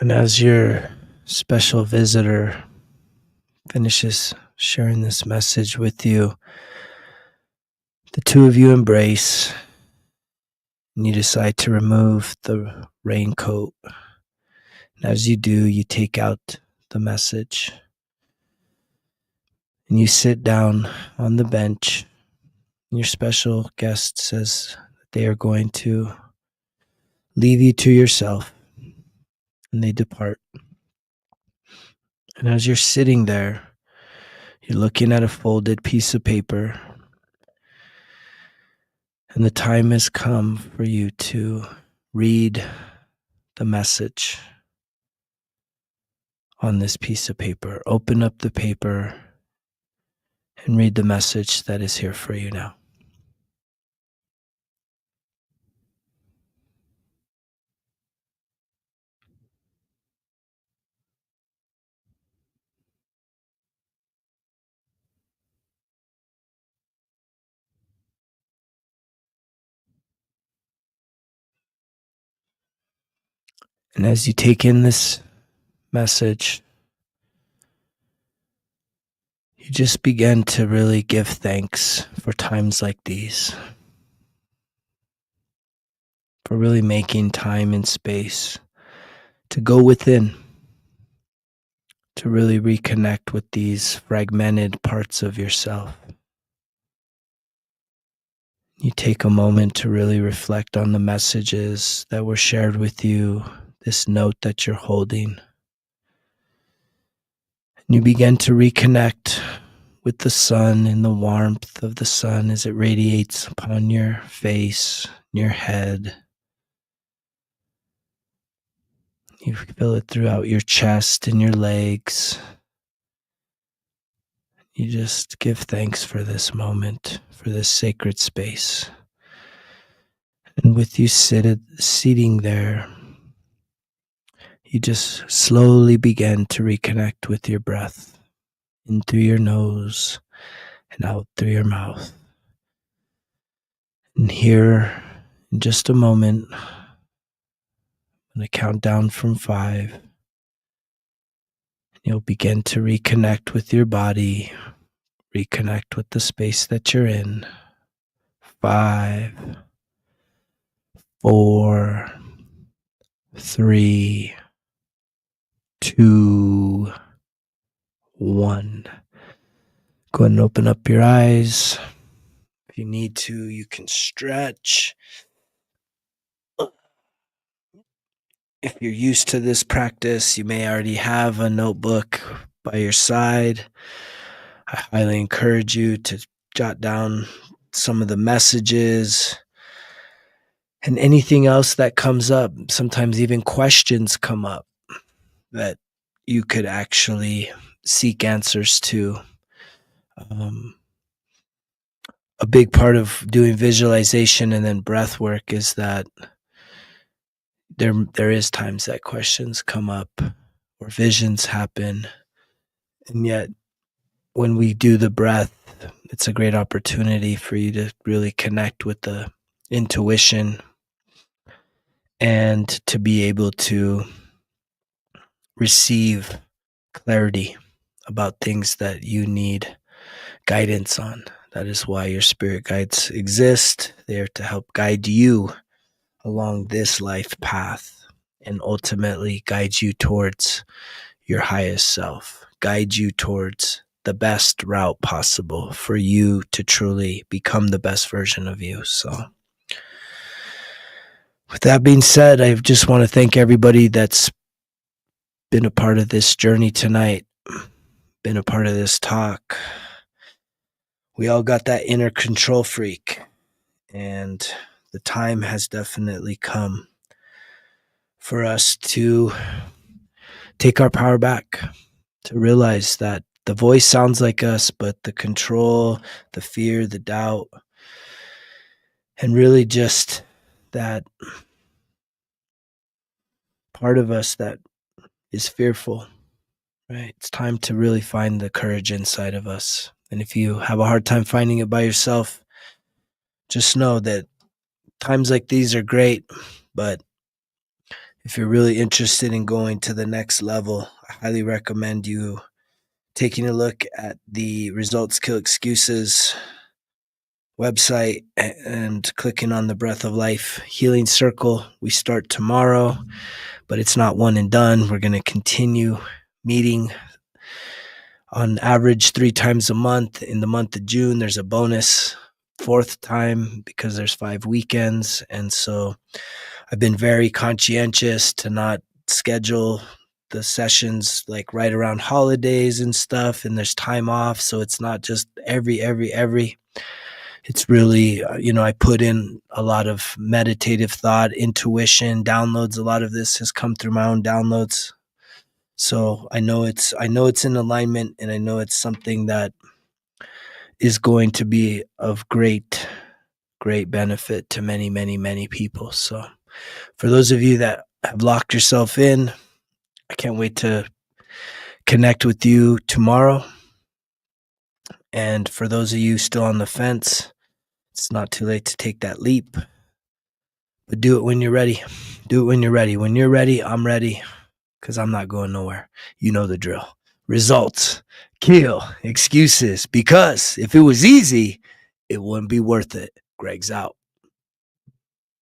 And as your special visitor finishes sharing this message with you, the two of you embrace, and you decide to remove the raincoat. And as you do, you take out the message and you sit down on the bench. Your special guest says that they are going to leave you to yourself, and they depart. And as you're sitting there, you're looking at a folded piece of paper, and the time has come for you to read the message on this piece of paper. Open up the paper and read the message that is here for you now. And as you take in this message, you just begin to really give thanks for times like these, for really making time and space to go within, to really reconnect with these fragmented parts of yourself. You take a moment to really reflect on the messages that were shared with you, this note that you're holding. And you begin to reconnect with the sun and the warmth of the sun as it radiates upon your face, your head. You feel it throughout your chest and your legs. You just give thanks for this moment, for this sacred space. And with you sitting there, you just slowly begin to reconnect with your breath in through your nose and out through your mouth. And here, in just a moment, I'm going to count down from 5. You'll begin to reconnect with your body, reconnect with the space that you're in. 5, 4, 3, 2, 1. Go ahead and open up your eyes. If you need to, you can stretch. If you're used to this practice, you may already have a notebook by your side. I highly encourage you to jot down some of the messages and anything else that comes up. Sometimes even questions come up that you could actually seek answers to. A big part of doing visualization and then breath work is that there is times that questions come up or visions happen. And yet when we do the breath, it's a great opportunity for you to really connect with the intuition and to be able to receive clarity about things that you need guidance on. That is why your spirit guides exist. They are to help guide you along this life path and ultimately guide you towards your highest self, guide you towards the best route possible for you to truly become the best version of you. So with that being said, I just want to thank everybody that's been a part of this journey tonight, been a part of this talk. We all got that inner control freak, and the time has definitely come for us to take our power back, to realize that the voice sounds like us, but the control, the fear, the doubt, and really just that part of us that is fearful, right? It's time to really find the courage inside of us. And if you have a hard time finding it by yourself, just know that times like these are great, but if you're really interested in going to the next level, I highly recommend you taking a look at the Results Kill Excuses website and clicking on the Breath of Life Healing Circle. We start tomorrow, but it's not one and done. We're going to continue meeting on average 3 times a month. In the month of June, there's a bonus 4th time because there's 5 weekends. And so I've been very conscientious to not schedule the sessions like right around holidays and stuff, and there's time off, so it's not just every. It's really, I put in a lot of meditative thought, intuition, downloads. A lot of this has come through my own downloads. So I know it's in alignment, and I know it's something that is going to be of great benefit to many, many, many people. So for those of you that have locked yourself in, I can't wait to connect with you tomorrow. And for those of you still on the fence, it's not too late to take that leap. But do it when you're ready. Do it when you're ready. When you're ready, I'm ready, because I'm not going nowhere. You know the drill. Results kill excuses, because if it was easy, it wouldn't be worth it. Greg's out.